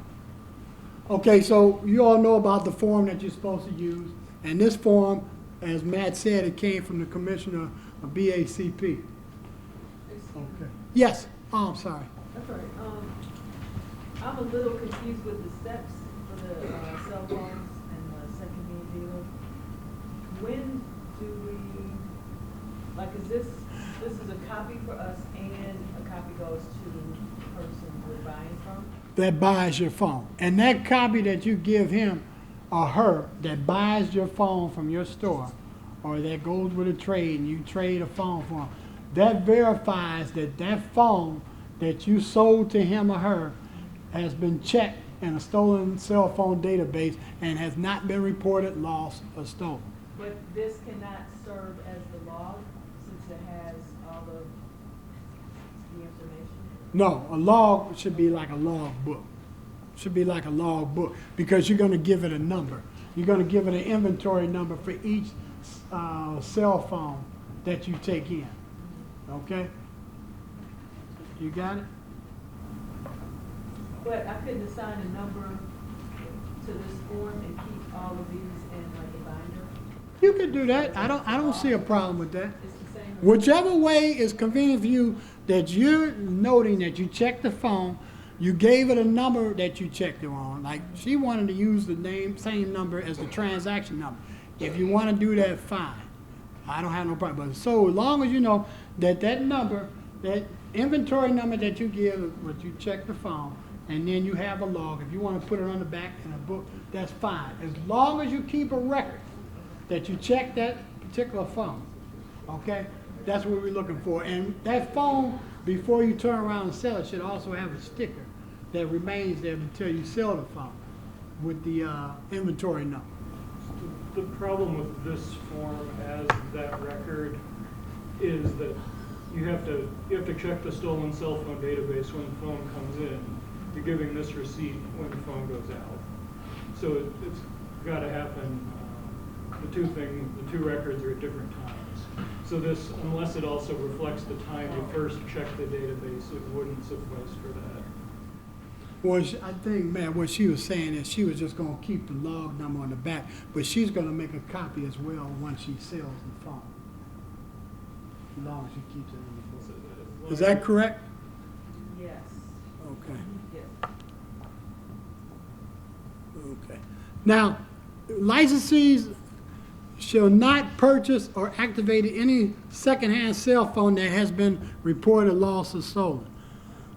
Speaker 3: Okay, so you all know about the form that you're supposed to use. And this form, as Matt said, it came from the commissioner of BACP. Okay. Yes. Oh, I'm sorry.
Speaker 12: That's all right. I'm a little confused with the steps for the cell phones and the secondhand dealer. When do we, like, this is a copy for us and a copy goes to the person we're buying from?
Speaker 3: That buys your phone. And that copy that you give him or her that buys your phone from your store, or that goes with a trade and you trade a phone for him, that verifies that that phone that you sold to him or her has been checked in a stolen cell phone database and has not been reported lost or stolen.
Speaker 12: But this cannot serve as the log since it has all the information?
Speaker 3: No, a log should be like a log book. Should be like a log book because you're going to give it a number. You're going to give it an inventory number for each cell phone that you take in. Okay? You got it?
Speaker 12: But I couldn't assign a number to this form and keep all of these in like a binder?
Speaker 3: You can do that. I don't see a problem with that.
Speaker 12: It's the same.
Speaker 3: Whichever way is convenient for you, that you're noting that you checked the phone, you gave it a number that you checked it on. Like she wanted to use the same number as the transaction number. If you want to do that, fine. I don't have no problem. But so long as you know that that number that inventory number that you give, but you check the phone, and then you have a log. If you want to put it on the back in a book, that's fine. As long as you keep a record that you check that particular phone, okay? That's what we're looking for. And that phone, before you turn around and sell it, should also have a sticker that remains there until you sell the phone with the inventory number.
Speaker 1: The problem with this form as that record is that you have to check the stolen cell phone database when the phone comes in. You're giving this receipt when the phone goes out. So it's got to happen. The two records are at different times. So this, unless it also reflects the time you first checked the database, it wouldn't suffice for that.
Speaker 3: Well, I think, man, what she was saying is she was just going to keep the log number on the back, but she's going to make a copy as well once she sells the phone. As long as she keeps it in the book. Is that correct?
Speaker 12: Yes.
Speaker 3: Okay.
Speaker 12: Yes.
Speaker 3: Okay. Now, licensees shall not purchase or activate any secondhand cell phone that has been reported lost or stolen.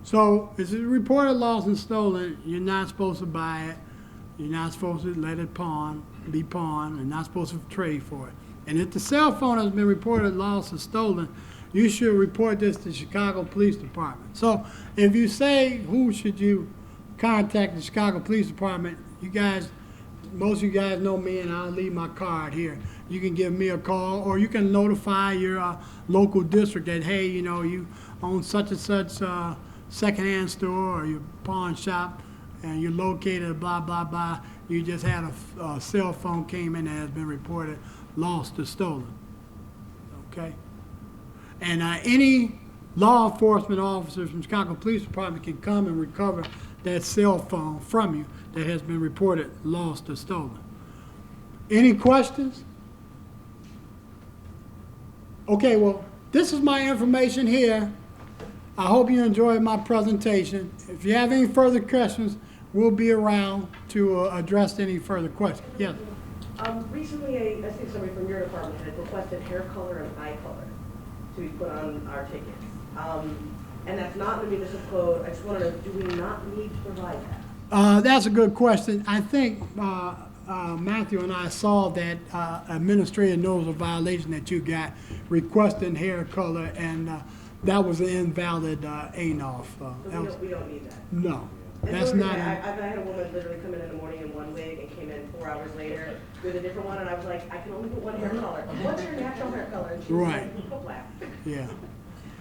Speaker 3: So, if it's reported lost and stolen, you're not supposed to buy it. You're not supposed to let it be pawned. You're not supposed to trade for it. And if the cell phone has been reported lost or stolen, you should report this to the Chicago Police Department. So, if you say, who should you contact the Chicago Police Department, you guys, most of you guys know me, and I'll leave my card here. You can give me a call, or you can notify your local district that, hey, you know, you own such and such secondhand store or your pawn shop, and you're located at blah, blah, blah. You just had a cell phone came in that has been reported lost or stolen. Okay? And any law enforcement officers from Chicago Police Department can come and recover that cell phone from you that has been reported lost or stolen. Any questions? Okay, well, this is my information here. I hope you enjoyed my presentation. If you have any further questions, we'll be around to address any further questions. Yes?
Speaker 2: Recently, I think somebody from your department had requested hair color and eye color to be put on our tickets. And that's not in the municipal code. I just want to know, do we not need to provide that?
Speaker 3: That's a good question. I think Matthew and I saw that administrator knows a violation that you got requesting hair color, and that was an invalid ANOF.
Speaker 2: So we don't need that?
Speaker 3: No,
Speaker 2: And
Speaker 3: that's
Speaker 2: so
Speaker 3: not.
Speaker 2: I had a woman literally come in the morning in one wig and came in 4 hours later with a different one, and I was like, I can only put one hair color. What's your natural hair color? And she was
Speaker 3: Right.
Speaker 2: like, black.
Speaker 3: Yeah.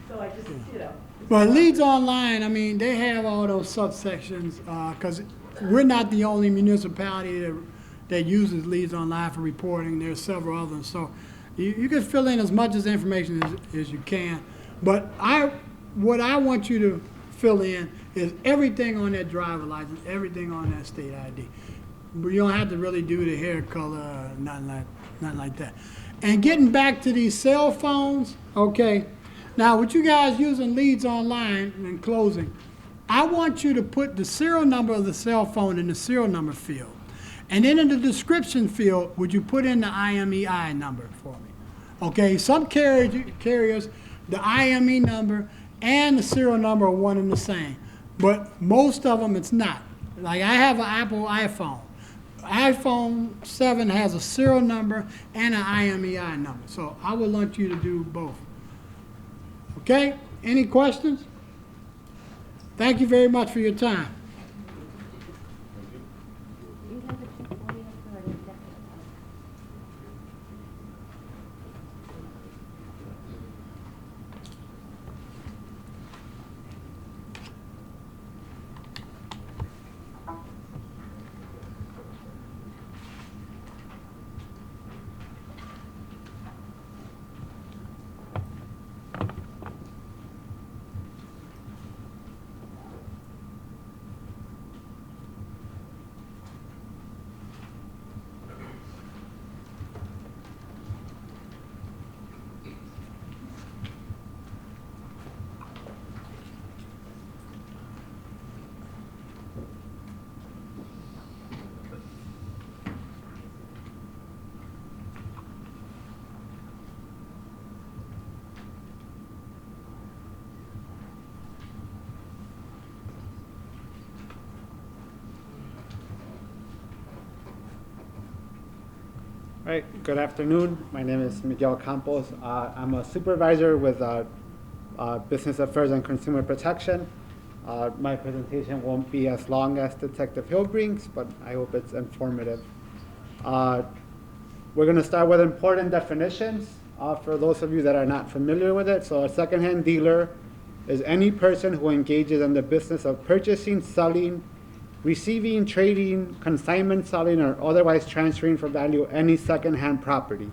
Speaker 2: So I just, you know.
Speaker 3: But LeadsOnline, I mean, they have all those subsections, because we're not the only municipality that uses LeadsOnline for reporting. There's several others. So you can fill in as much as information as you can. But what I want you to fill in is everything on that driver license, everything on that state ID. But you don't have to really do the hair color or nothing like that. And getting back to these cell phones, okay, now with you guys using LeadsOnline in closing, I want you to put the serial number of the cell phone in the serial number field. And then in the description field, would you put in the IMEI number for me? Okay, some carriers, the IME number and the serial number are one and the same. But most of them, it's not. Like I have an Apple iPhone. iPhone 7 has a serial number and an IMEI number. So I would want you to do both. Okay, any questions? Thank you very much for your time.
Speaker 13: All right, good afternoon. My name is Miguel Campos. I'm a supervisor with Business Affairs and Consumer Protection. My presentation won't be as long as Detective Hillbrink's, but I hope it's informative. We're going to start with important definitions for those of you that are not familiar with it. So a secondhand dealer is any person who engages in the business of purchasing, selling, receiving, trading, consignment selling, or otherwise transferring for value any secondhand property.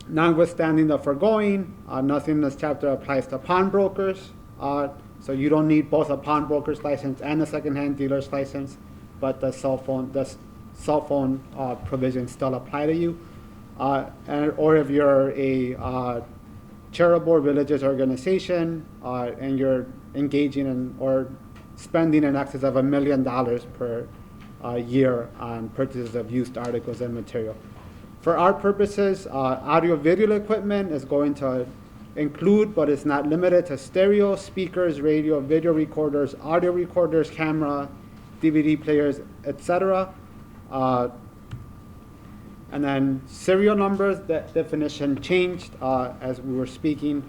Speaker 13: Notwithstanding the foregoing, nothing in this chapter applies to pawnbrokers. So you don't need both a pawnbroker's license and a secondhand dealer's license, but the cell phone provisions still apply to you. Or if you're a charitable religious organization and you're engaging in or spending in excess of $1 million per year on purchases of used articles and material. For our purposes, audio-video equipment is going to include, but is not limited to, stereo, speakers, radio, video recorders, audio recorders, camera, DVD players, etc. And then serial numbers, that definition changed as we were speaking.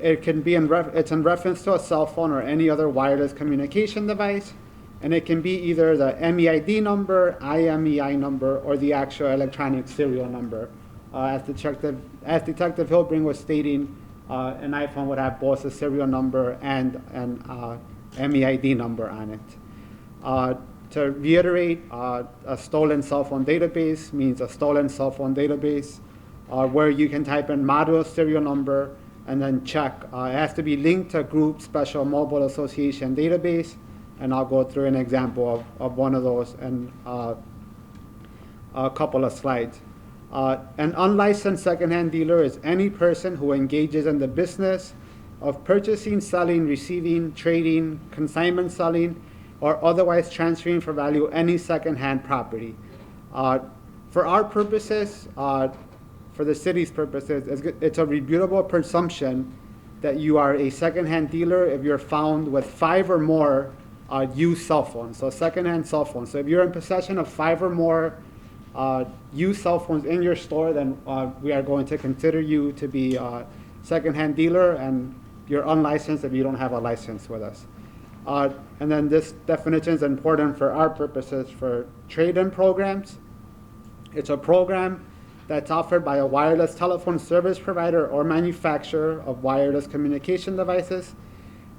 Speaker 13: It can be it's in reference to a cell phone or any other wireless communication device, and it can be either the MEID number, IMEI number, or the actual electronic serial number. As Detective Hillbrink was stating, an iPhone would have both a serial number and an MEID number on it. To reiterate, a stolen cell phone database means a stolen cell phone database where you can type in model, serial number, and then check. It has to be linked to a group special mobile association database, and I'll go through an example of one of those in a couple of slides. An unlicensed secondhand dealer is any person who engages in the business of purchasing, selling, receiving, trading, consignment selling, or otherwise transferring for value any secondhand property. For our purposes, for the city's purposes, it's a rebutable presumption that you are a secondhand dealer if you're found with 5 or more used cell phones, so secondhand cell phones. So if you're in possession of 5 or more used cell phones in your store, then we are going to consider you to be a secondhand dealer, and you're unlicensed if you don't have a license with us. And then this definition is important for our purposes for trade-in programs. It's a program that's offered by a wireless telephone service provider or manufacturer of wireless communication devices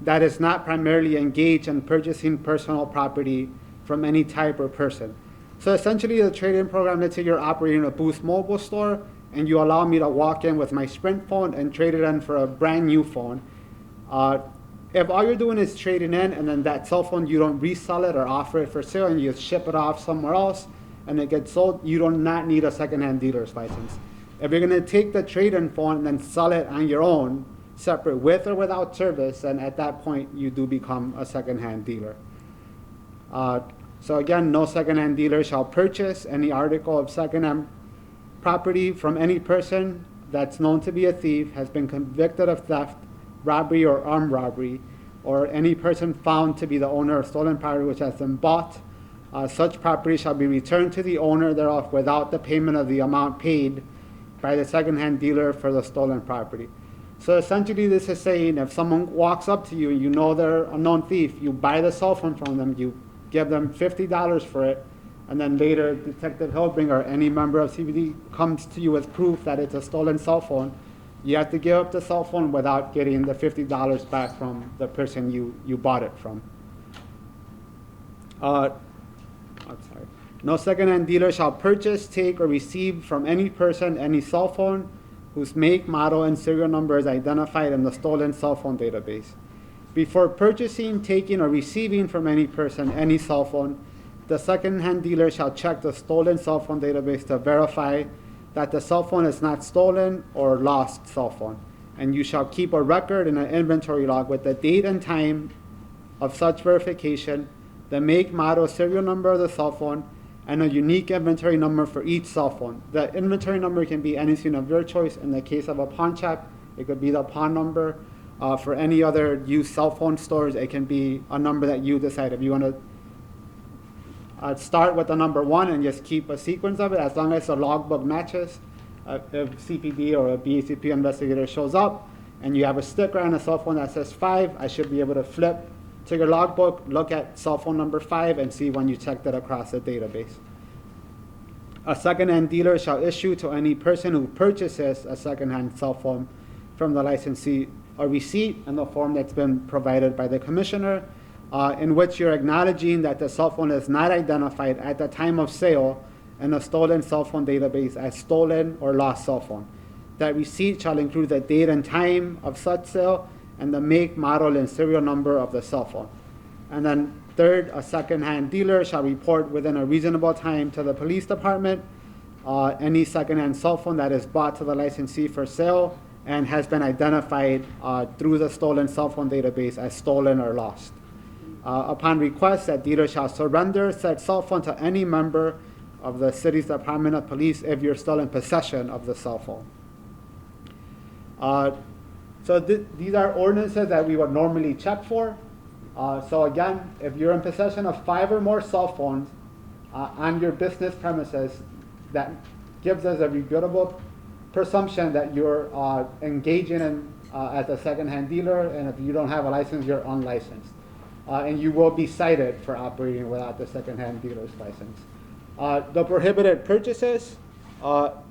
Speaker 13: that is not primarily engaged in purchasing personal property from any type or person. So essentially the trade-in program, let's say you're operating a Boost mobile store and you allow me to walk in with my Sprint phone and trade it in for a brand new phone. If all you're doing is trading in and then that cell phone, you don't resell it or offer it for sale and you ship it off somewhere else and it gets sold, you do not need a secondhand dealer's license. If you're going to take the trade-in phone and then sell it on your own, separate with or without service, then at that point you do become a secondhand dealer. So again, no secondhand dealer shall purchase any article of secondhand property from any person that's known to be a thief, has been convicted of theft, robbery or armed robbery, or any person found to be the owner of stolen property which has been bought. Such property shall be returned to the owner thereof without the payment of the amount paid by the secondhand dealer for the stolen property. So essentially this is saying if someone walks up to you and you know they're a known thief, you buy the cell phone from them, you give them $50 for it, and then later Detective Hillbrink or any member of CBD comes to you with proof that it's a stolen cell phone, you have to give up the cell phone without getting the $50 back from the person you bought it from. No secondhand dealer shall purchase, take, or receive from any person any cell phone whose make, model, and serial number is identified in the stolen cell phone database. Before purchasing, taking, or receiving from any person any cell phone, the secondhand dealer shall check the stolen cell phone database to verify that the cell phone is not stolen or lost cell phone. And you shall keep a record in an inventory log with the date and time of such verification, the make, model, serial number of the cell phone, and a unique inventory number for each cell phone. The inventory number can be anything of your choice. In the case of a pawn shop, it could be the pawn number. For any other used cell phone stores, it can be a number that you decide. If you want to start with the number 1 and just keep a sequence of it as long as the logbook matches. If CPD or a BACP investigator shows up and you have a sticker on a cell phone that says 5, I should be able to flip to your logbook, look at cell phone number 5, and see when you checked it across the database. A secondhand dealer shall issue to any person who purchases a secondhand cell phone from the licensee a receipt in the form that's been provided by the commissioner, in which you're acknowledging that the cell phone is not identified at the time of sale in a stolen cell phone database as stolen or lost cell phone. That receipt shall include the date and time of such sale and the make, model, and serial number of the cell phone. And then third, a secondhand dealer shall report within a reasonable time to the police department any secondhand cell phone that is bought to the licensee for sale and has been identified through the stolen cell phone database as stolen or lost. Upon request, that dealer shall surrender said cell phone to any member of the city's Department of Police if you're still in possession of the cell phone. So these are ordinances that we would normally check for. So again, if you're in possession of 5 or more cell phones on your business premises, that gives us a reputable presumption that you're engaging in as a secondhand dealer, and if you don't have a license, you're unlicensed. And you will be cited for operating without the secondhand dealer's license. The prohibited purchases,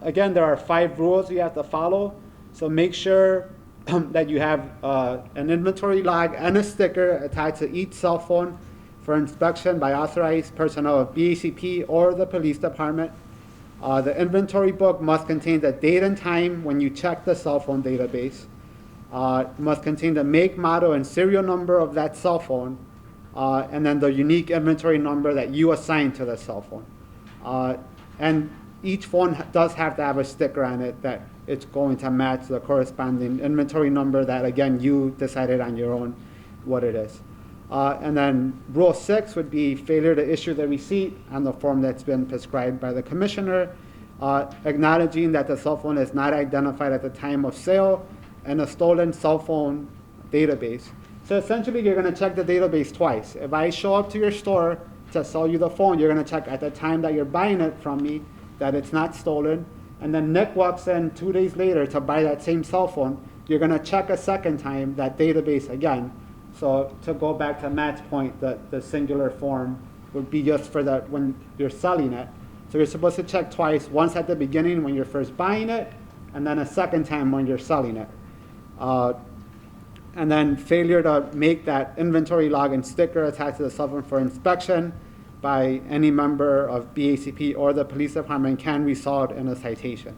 Speaker 13: again, there are 5 rules you have to follow. So make sure that you have an inventory log and a sticker attached to each cell phone for inspection by authorized personnel of BACP or the police department. The inventory book must contain the date and time when you check the cell phone database. Must contain the make, model, and serial number of that cell phone, and then the unique inventory number that you assign to the cell phone. And each phone does have to have a sticker on it that it's going to match the corresponding inventory number that, again, you decided on your own what it is. And then Rule 6 would be failure to issue the receipt on the form that's been prescribed by the commissioner, acknowledging that the cell phone is not identified at the time of sale in a stolen cell phone database. So essentially, you're going to check the database twice. If I show up to your store to sell you the phone, you're going to check at the time that you're buying it from me that it's not stolen. And then Nick walks in 2 days later to buy that same cell phone. You're going to check a second time that database again. So to go back to Matt's point, the singular form would be just for that when you're selling it. So you're supposed to check twice, once at the beginning when you're first buying it, and then a second time when you're selling it. And then failure to make that inventory log and sticker attached to the cell phone for inspection by any member of BACP or the police department can result in a citation.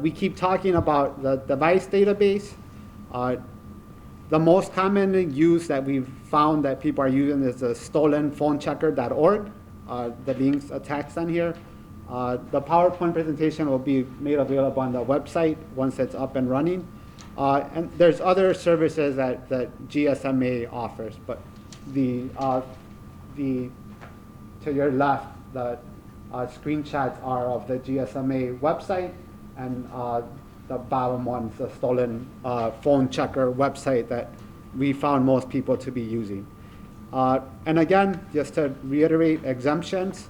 Speaker 13: We keep talking about the device database. The most commonly used that we've found that people are using is the stolenphonechecker.org. The link's attached on here. The PowerPoint presentation will be made available on the website once it's up and running. And there's other services that GSMA offers, but to your left, the screenshots are of the GSMA website, and the bottom one's the stolen phone checker website that we found most people to be using. And again, just to reiterate exemptions,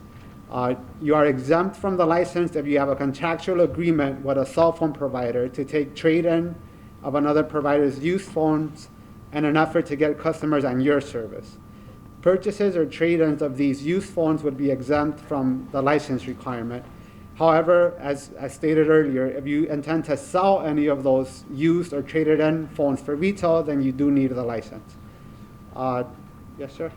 Speaker 13: you are exempt from the license if you have a contractual agreement with a cell phone provider to take trade-in of another provider's used phones in an effort to get customers on your service. Purchases or trade-ins of these used phones would be exempt from the license requirement. However, as I stated earlier, if you intend to sell any of those used or traded in phones for retail, then you do need the license. Yes, sir?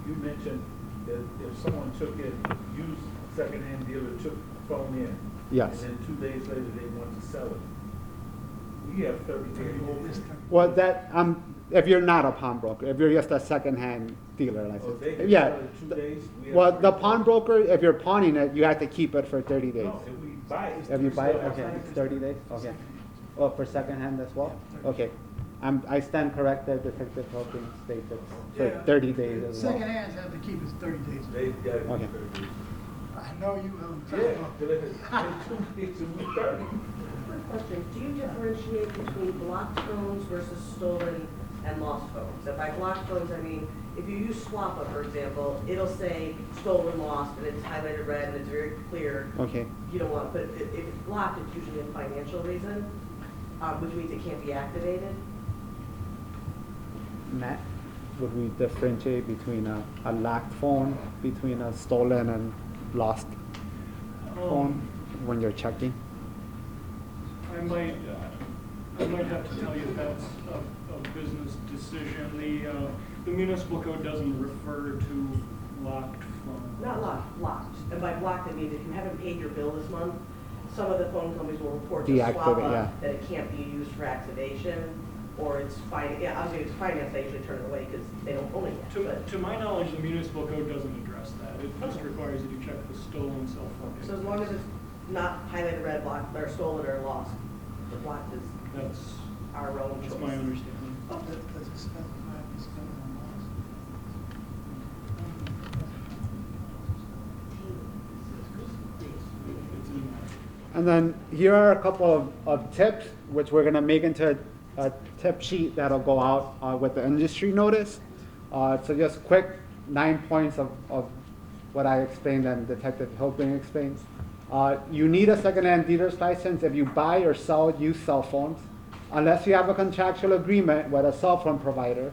Speaker 4: You mentioned that if someone took it, used secondhand dealer took the phone in.
Speaker 13: Yes.
Speaker 4: And then 2 days later they want to sell it. We have 30 days.
Speaker 13: Well, if you're not a pawnbroker, if you're just a second-hand dealer license.
Speaker 4: Oh, they can
Speaker 13: Yeah.
Speaker 4: sell it in 2 days?
Speaker 13: Well, the pawnbroker, if you're pawning it, you have to keep it for 30 days.
Speaker 4: No, if we buy it.
Speaker 13: If you buy it,
Speaker 4: we still
Speaker 13: okay,
Speaker 4: have
Speaker 13: it's 30 days, okay. Oh, for second-hand as well? Okay. I stand corrected, Detective Hawkins states it's for 30 days as well.
Speaker 3: Second hands have to keep it 30 days.
Speaker 4: They got it
Speaker 13: Okay.
Speaker 4: 30 days.
Speaker 3: I know you will.
Speaker 4: Yeah, but if it's in 2 days and we 30.
Speaker 2: Quick question, do you differentiate between blocked phones versus stolen and lost phones. And by blocked phones, I mean, if you use SWAPA, for example, it'll say stolen, lost, and it's highlighted red, and it's very clear.
Speaker 13: Okay.
Speaker 2: You don't want, but if it's blocked, it's usually a financial reason, which means it can't be activated.
Speaker 13: Matt, would we differentiate between a locked phone, between a stolen and lost phone when you're checking?
Speaker 1: I might have to tell you that's a business decision. The municipal code doesn't refer to locked phones.
Speaker 2: Not locked, blocked. And by blocked, it means if you haven't paid your bill this month, some of the phone companies will report to
Speaker 13: Deactivate,
Speaker 2: SWAPA
Speaker 13: yeah.
Speaker 2: that it can't be used for activation, or it's fine. Yeah, obviously it's finance, they usually turn it away because they don't own it yet. But
Speaker 1: To my knowledge, the municipal code doesn't address that. It just requires that you check the stolen cell phone.
Speaker 2: so as long as it's not highlighted red, blocked, or stolen or lost, the blocked is
Speaker 1: That's
Speaker 2: our own choice.
Speaker 1: my understanding.
Speaker 13: And then here are a couple of tips, which we're gonna make into a tip sheet that'll go out with the industry notice. So just quick 9 points of what I explained and Detective Hilping explained. You need a secondhand dealer's license if you buy or sell used cell phones, unless you have a contractual agreement with a cell phone provider.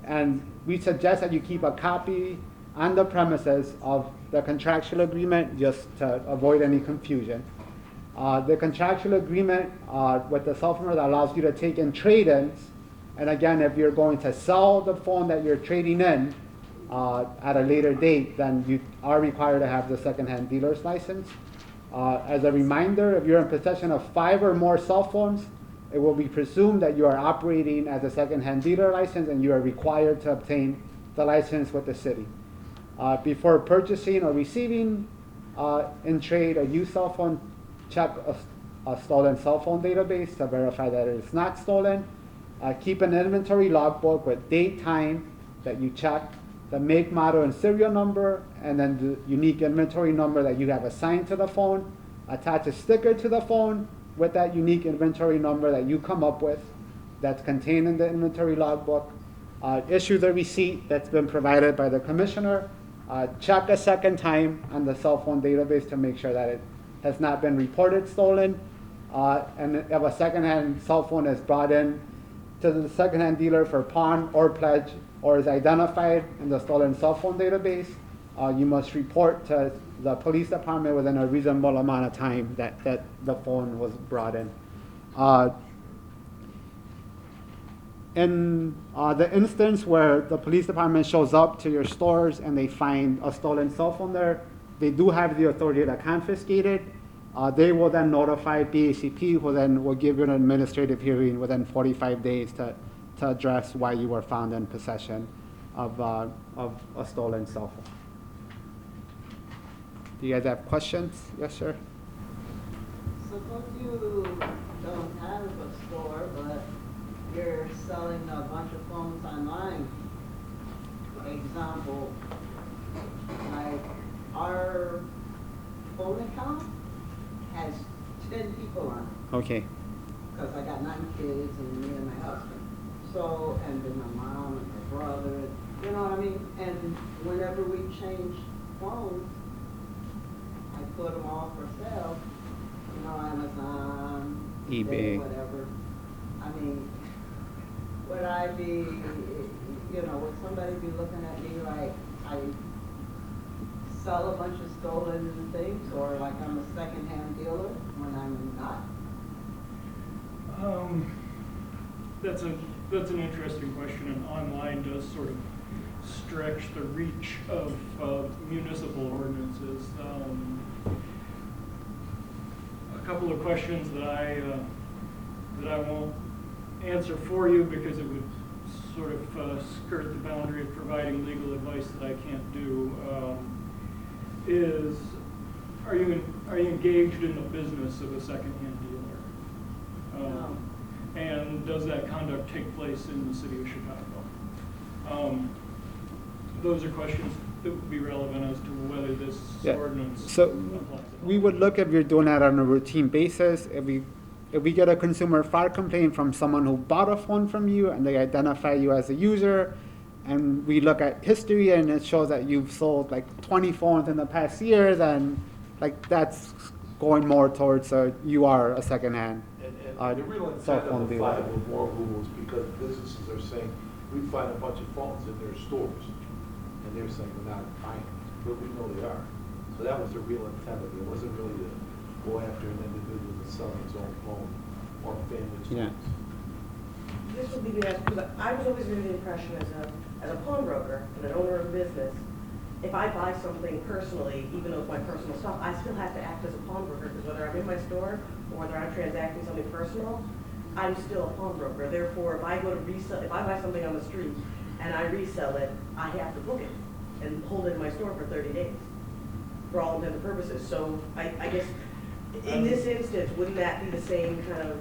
Speaker 13: And we suggest that you keep a copy on the premises of the contractual agreement just to avoid any confusion. The contractual agreement with the cell phone that allows you to take in trade-ins, and again, if you're going to sell the phone that you're trading in at a later date, then you are required to have the secondhand dealer's license. As a reminder, if you're in possession of 5 or more cell phones, it will be presumed that you are operating as a secondhand dealer license and you are required to obtain the license with the city. Before purchasing or receiving in trade a used cell phone, check a stolen cell phone database to verify that it is not stolen. Keep an inventory logbook with date, time that you check, the make, model, and serial number, and then the unique inventory number that you have assigned to the phone. Attach a sticker to the phone with that unique inventory number that you come up with that's contained in the inventory logbook. Issue the receipt that's been provided by the commissioner. Check a second time on the cell phone database to make sure that it has not been reported stolen. And if a secondhand cell phone is brought in to the secondhand dealer for pawn or pledge or is identified in the stolen cell phone database, you must report to the police department within a reasonable amount of time that the phone was brought in. In the instance where the police department shows up to your stores and they find a stolen cell phone there, they do have the authority to confiscate it. They will then notify BACP, who then will give you an administrative hearing within 45 days to address why you were found in possession of a stolen cell phone. Do you guys have questions? Yes, sir.
Speaker 12: Suppose you don't have a store, but you're selling a bunch of phones online. For example, like our phone account has 10 people on it.
Speaker 13: Okay.
Speaker 12: Because I got 9 kids and me and my husband. So, and then my mom and my brother, you know what I mean? And whenever we change phones, I put them all for sale, you know, Amazon,
Speaker 13: eBay,
Speaker 12: whatever. I mean, would I be, you know, would somebody be looking at me like I sell a bunch of stolen things, or like I'm a secondhand dealer when I'm not?
Speaker 1: That's an interesting question, and online does sort of stretch the reach of municipal ordinances. A couple of questions that I won't answer for you because it would sort of skirt the boundary of providing legal advice that I can't do. Is are you engaged in the business of a secondhand dealer?
Speaker 12: No.
Speaker 1: And does that conduct take place in the city of Chicago? Those are questions that would be relevant as to whether this ordinance
Speaker 13: so
Speaker 1: applies.
Speaker 13: we would look if you're doing that on a routine basis. If if we get a consumer fraud complaint from someone who bought a phone from you and they identify you as a user, and we look at history and it shows that you've sold like 20 phones in the past year, then like that's going more towards you are a secondhand
Speaker 10: And the real
Speaker 9: cell
Speaker 10: intent
Speaker 9: phone
Speaker 10: of the
Speaker 9: dealer.
Speaker 10: 5 or more rule is because businesses are saying, we find a bunch of phones in their stores, and they're saying we're not buying them, but we know they are. So that was the real intent of it. It wasn't really to go after an individual that's selling his own phone or family's
Speaker 13: Yeah.
Speaker 10: phones.
Speaker 2: This would be the best, because I was always under the impression as a pawnbroker and an owner of a business, if I buy something personally, even though it's my personal stuff, I still have to act as a pawnbroker, because whether I'm in my store or whether I'm transacting something personal, I'm still a pawnbroker. Therefore, if I go to resell, if I buy something on the street and I resell it, I have to book it and hold it in my store for 30 days, for all intents and purposes. So I guess in this instance, wouldn't that be the same kind of,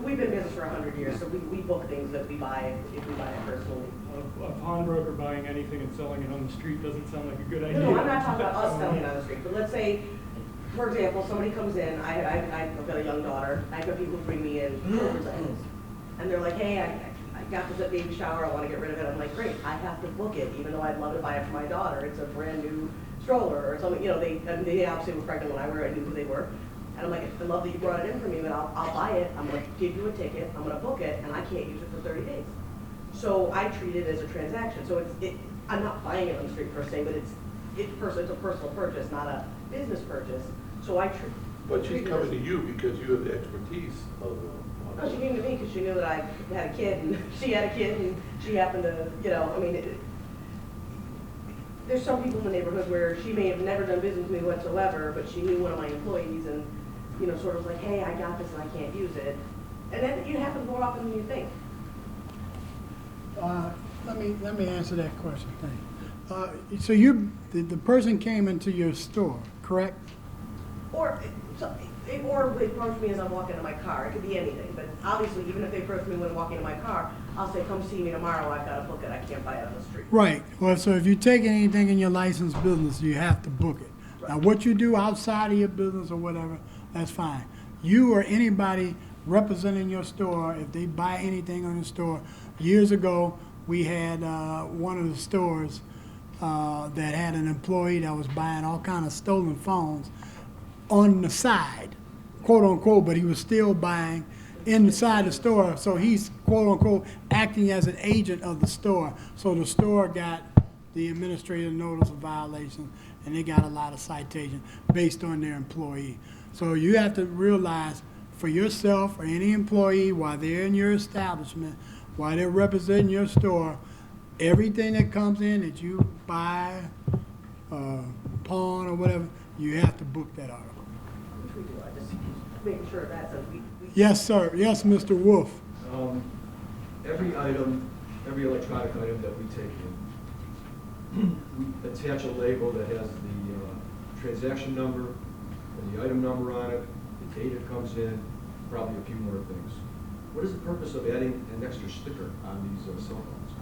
Speaker 2: we've been in business for 100 years, so we book things that we buy if we buy it personally.
Speaker 1: A pawnbroker buying anything and selling it on the street doesn't sound like a good idea.
Speaker 2: No, I'm not talking about us selling it on the street, but let's say, for example, somebody comes in, I've got a young daughter, I've got people who bring me in children's items, and they're like, hey, I got this at baby shower, I want to get rid of it. I'm like, great, I have to book it, even though I'd love to buy it for my daughter. It's a brand new stroller or something, you know, they obviously were pregnant when I knew who they were. And I'm like, I love that you brought it in for me, but I'll buy it, I'm gonna give you a ticket, I'm gonna book it, and I can't use it for 30 days. So I treat it as a transaction. So I'm not buying it on the street per se, but it's a personal purchase, not a business purchase. So I treat.
Speaker 10: But she's coming to you because you have the expertise of.
Speaker 2: No, she came to me because she knew that I had a kid, and she had a kid, and she happened to, you know, I mean, there's some people in the neighborhood where she may have never done business with me whatsoever, but she knew one of my employees and, you know, sort of like, hey, I got this and I can't use it. And then it happens more often than you think.
Speaker 3: Let me answer that question. So the person came into your store, correct?
Speaker 2: Or they approach me as I'm walking to my car. It could be anything, but obviously, even if they approach me when I'm walking to my car, I'll say, come see me tomorrow, I've got to book it, I can't buy it on the street.
Speaker 3: Right. Well, so if you take anything in your licensed business, you have to book it.
Speaker 2: Right.
Speaker 3: Now, what you do outside of your business or whatever, that's fine. You or anybody representing your store, if they buy anything on your store, years ago, we had one of the stores that had an employee that was buying all kind of stolen phones on the side, quote unquote, but he was still buying inside the store. So he's quote unquote acting as an agent of the store. So the store got the administrative notice of violation, and they got a lot of citations based on their employee. So you have to realize for yourself or any employee while they're in your establishment, while they're representing your store, everything that comes in that you buy, pawn or whatever, you have to book that article.
Speaker 2: Which we do, I just making sure that's a, we.
Speaker 3: Yes, sir. Yes, Mr. Wolf.
Speaker 11: Every item, every electronic item that we take in, we attach a label that has the transaction number and the item number on it, the date it comes in, probably a few more things. What is the purpose of adding an extra sticker on these cell phones?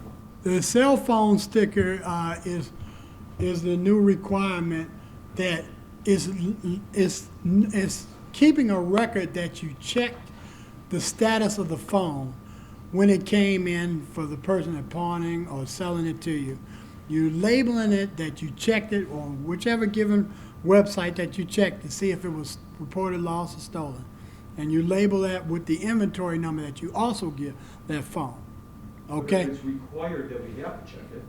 Speaker 3: The cell phone sticker is the new requirement that is keeping a record that you checked the status of the phone when it came in for the person that pawning or selling it to you. You labeling it that you checked it on whichever given website that you checked to see if it was reported lost or stolen. And you label that with the inventory number that you also give that phone. Okay?
Speaker 11: But it's required that we have to check it.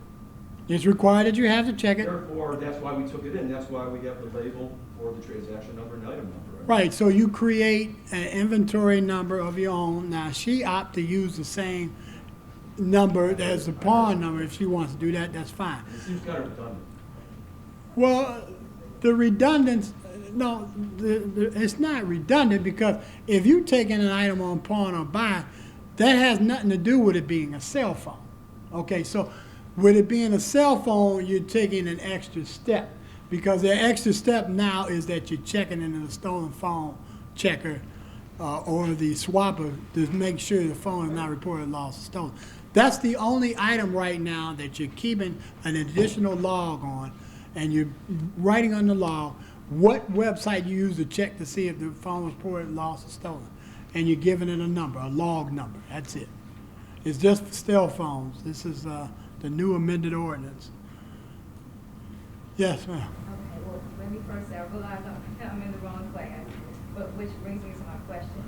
Speaker 3: It's required that you have to check it.
Speaker 11: Therefore, that's why we took it in. That's why we have the label for the transaction number and item number.
Speaker 3: Right, so you create an inventory number of your own. Now, she opted to use the same number as the pawn number. If she wants to do that, that's fine.
Speaker 11: It seems kind of redundant.
Speaker 3: Well, the redundance, no, it's not redundant because if you take in an item on pawn or buy, that has nothing to do with it being a cell phone. Okay, so with it being a cell phone, you're taking an extra step because the extra step now is that you're checking into the stolen phone checker or the swapper to make sure the phone is not reported lost or stolen. That's the only item right now that you're keeping an additional log on, and you're writing on the log what website you use to check to see if the phone was reported lost or stolen. And you're giving it a number, a log number, that's it. It's just for cell phones. This is the new amended ordinance. Yes, ma'am.
Speaker 6: Okay, well, let me first say, I realize I'm in the wrong class, but which brings me to my question.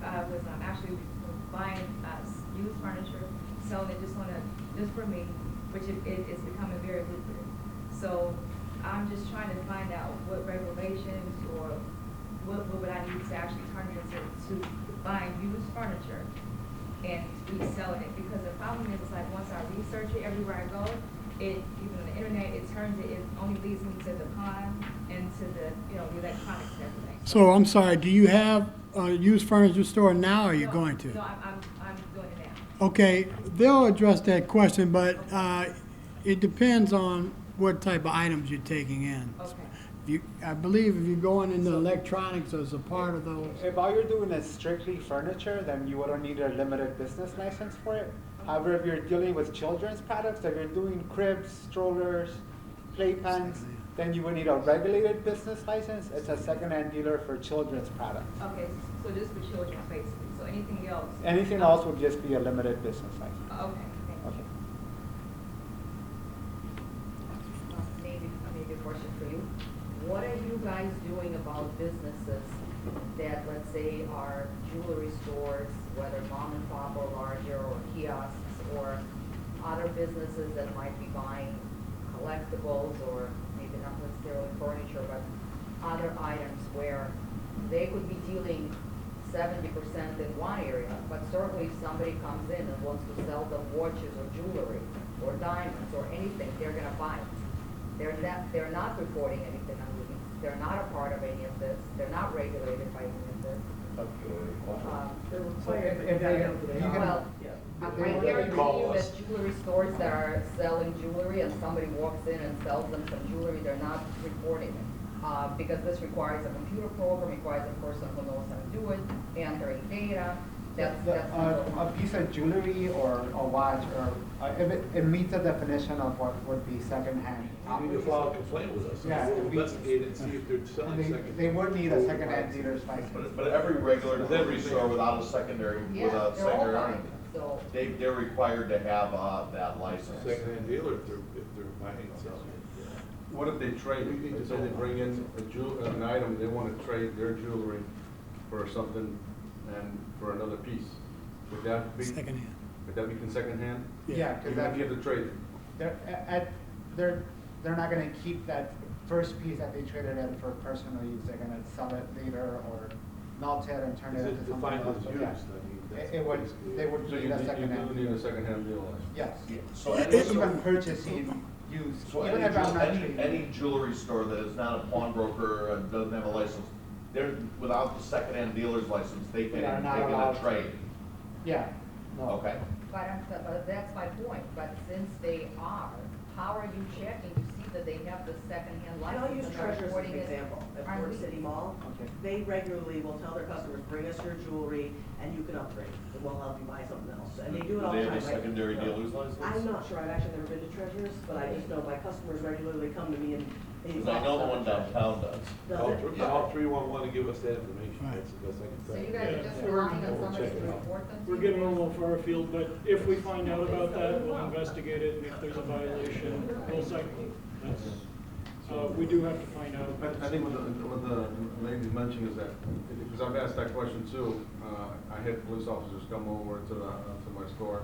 Speaker 6: Was actually buying used furniture, selling it just for me, which it's becoming very lucrative. So I'm just trying to find out what regulations or what would I need to actually turn it into to buying used furniture and reselling it, because the problem is like once I research it everywhere I go, even on the internet, it only leads me to the pawn and to the the electronics and everything.
Speaker 3: So I'm sorry, do you have a used furniture store now, or are you going to?
Speaker 6: No, I'm doing it now.
Speaker 3: Okay, they'll address that question, but it depends on what type of items you're taking in.
Speaker 6: Okay.
Speaker 3: I believe if you're going into electronics as a part of those.
Speaker 13: If all you're doing is strictly furniture, then you wouldn't need a limited business license for it. However, if you're dealing with children's products, if you're doing cribs, strollers, playpens, then you would need a regulated business license. It's a secondhand dealer for children's products.
Speaker 6: Okay, so this is for children basically. So anything else?
Speaker 13: Anything else would just be a limited business license.
Speaker 6: Okay. Thank you.
Speaker 13: Okay.
Speaker 7: Maybe a question for you. What are you guys doing about businesses that, let's say, are jewelry stores, whether mom and pop or larger, or kiosks, or other businesses that might be buying collectibles, or maybe not necessarily furniture, but other items where they could be dealing 70% in one area, but certainly if somebody comes in and wants to sell them watches or jewelry or diamonds or anything, they're gonna buy it. They're not reporting anything on me. They're not a part of any of this. They're not regulated by any of this.
Speaker 2: They're required,
Speaker 13: if they-
Speaker 7: Well,
Speaker 2: Yeah.
Speaker 7: I guarantee you that jewelry stores that are selling jewelry and somebody walks in and sells them some jewelry, they're not reporting it. Because this requires a computer program, requires a person who knows how to do it, entering data.
Speaker 13: A piece of jewelry or a watch, or if it meets the definition of what would be secondhand.
Speaker 10: You need to file a complaint with us.
Speaker 13: Yeah.
Speaker 10: We'll investigate it and see if they're selling
Speaker 13: And
Speaker 10: second.
Speaker 13: they would need a secondhand dealer's license.
Speaker 5: But every regular jewelry store without a secondary,
Speaker 7: Yeah,
Speaker 5: without
Speaker 7: they're all
Speaker 5: secondary,
Speaker 7: buying it, so.
Speaker 5: they're required to have that license.
Speaker 10: Second-hand dealer if they're buying and selling.
Speaker 9: What if they trade? Let's say they bring in an item, they want to trade their jewelry for something and for another piece. Would that be?
Speaker 3: Secondhand.
Speaker 9: Would that be secondhand?
Speaker 13: Yeah, because
Speaker 9: Even if you have to trade it.
Speaker 13: they're not gonna keep that first piece that they traded in for personal use. They're gonna sell it later or melt it and turn it
Speaker 10: Is
Speaker 13: into
Speaker 10: it
Speaker 13: something
Speaker 10: defined
Speaker 13: else.
Speaker 10: as
Speaker 13: But
Speaker 10: used?
Speaker 13: yeah,
Speaker 10: I mean, that's
Speaker 13: It would,
Speaker 10: basically
Speaker 13: they would
Speaker 9: So
Speaker 13: need
Speaker 9: you
Speaker 13: a secondhand.
Speaker 9: do need a secondhand dealer license.
Speaker 13: Yes.
Speaker 5: So
Speaker 13: Even purchasing used,
Speaker 5: So
Speaker 13: even if I'm not trading.
Speaker 5: any jewelry store that is not a pawnbroker and doesn't have a license, they're, without the secondhand dealer's license, they
Speaker 13: They
Speaker 5: can,
Speaker 13: are not
Speaker 5: they can
Speaker 13: allowed to.
Speaker 5: trade.
Speaker 13: Yeah, no.
Speaker 5: Okay.
Speaker 7: But that's my point, but since they are, how are you checking to see that they have the secondhand
Speaker 2: And
Speaker 7: license?
Speaker 2: I'll use
Speaker 7: and are
Speaker 2: Treasures as
Speaker 7: reporting
Speaker 2: an
Speaker 7: it?
Speaker 2: example. At
Speaker 7: Aren't
Speaker 2: Ford
Speaker 7: we-
Speaker 2: City Mall,
Speaker 13: Okay.
Speaker 2: they regularly will tell their customers, bring us your jewelry and you can upgrade. And we'll help you buy something else. And they do it all
Speaker 5: Do
Speaker 2: the
Speaker 5: they
Speaker 2: time.
Speaker 5: have a
Speaker 2: right?
Speaker 5: secondary dealer's license?
Speaker 2: I'm not sure. I've actually never been to Treasures, but I just know my customers regularly come to me and.
Speaker 5: Because I know the one downtown does.
Speaker 2: Does it?
Speaker 10: Call 311 to give us that information.
Speaker 3: Right.
Speaker 10: That's the best I can
Speaker 7: So
Speaker 10: tell
Speaker 7: you guys are just
Speaker 10: Yeah.
Speaker 7: relying on
Speaker 10: We'll
Speaker 7: somebody
Speaker 10: check
Speaker 7: to
Speaker 10: it out.
Speaker 7: report them to
Speaker 1: We're
Speaker 7: you?
Speaker 1: getting a little far afield, but if we find out about that, we'll investigate it, and if there's a violation, we'll cite them. We do have to find out.
Speaker 9: I think what the lady mentioned is that, because I've asked that question too, I had police officers come over to my store,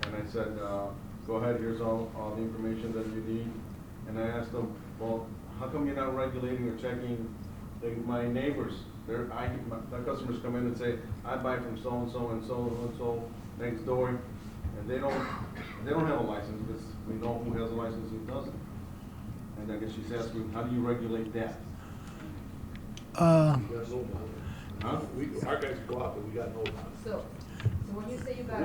Speaker 9: and I said, go ahead, here's all the information that you need. And I asked them, well, how come you're not regulating or checking my neighbors? My customers come in and say, I buy from so-and-so and so-and-so next door, and they don't have a license, because we know who has a license and who doesn't. And I guess she's asking, how do you regulate that?
Speaker 10: We got no knowledge.
Speaker 9: Huh?
Speaker 10: Our guys go out, but we got no knowledge.
Speaker 7: So when you say you got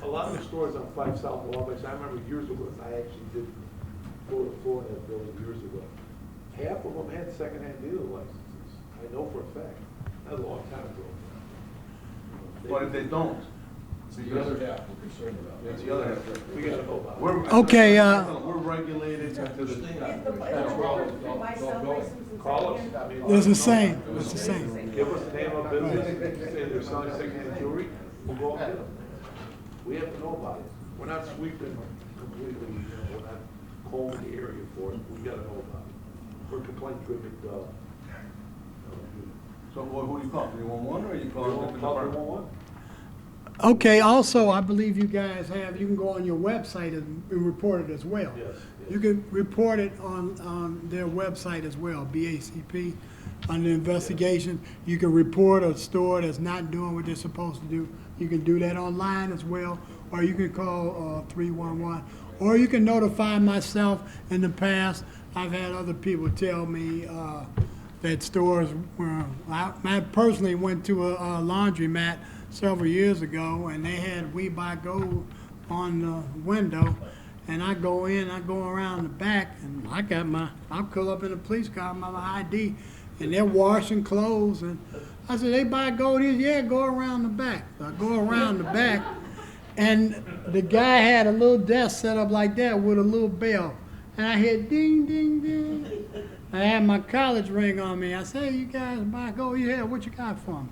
Speaker 10: A lot of the stores on 5 South Wabash, I remember years ago, I actually did go to Florida building years ago. Half of them had secondhand dealer licenses. I know for a fact, not a long time ago.
Speaker 9: But if they don't,
Speaker 11: It's the other half we're concerned about.
Speaker 9: That's the other half.
Speaker 10: We gotta know about it.
Speaker 9: We're-
Speaker 3: Okay,
Speaker 9: We're regulated to the.
Speaker 2: Is the buy-sell license and
Speaker 10: Call us,
Speaker 2: secondhand?
Speaker 10: I mean.
Speaker 3: It's the same, it's the same.
Speaker 10: Give us the name of business, say they're selling secondhand jewelry, we'll go get them. We have to know about it. We're not sweeping completely, we're not combing the area for it, we gotta know about it. We're complaint driven,
Speaker 9: So who do you call, 311 or you call?
Speaker 10: we won't call 311.
Speaker 3: Okay, also, I believe you guys have, you can go on your website and report it as well.
Speaker 10: Yes,
Speaker 3: You can report it on their website as well, BACP, under investigation. You can report a store that's not doing what they're supposed to do. You can do that online as well, or you can call 311. Or you can notify myself. In the past, I've had other people tell me that stores were, I personally went to a laundromat several years ago, and they had We Buy Gold on the window, and I go in, I go around the back, and I'll pull up in a police car, my ID, and they're washing clothes, and I said, they buy gold here? Yeah, go around the back. So I go around the back, and the guy had a little desk set up like that with a little bell, and I hear ding, ding, ding. I had my college ring on me. I said, hey, you guys buy gold? Yeah, what you got for me?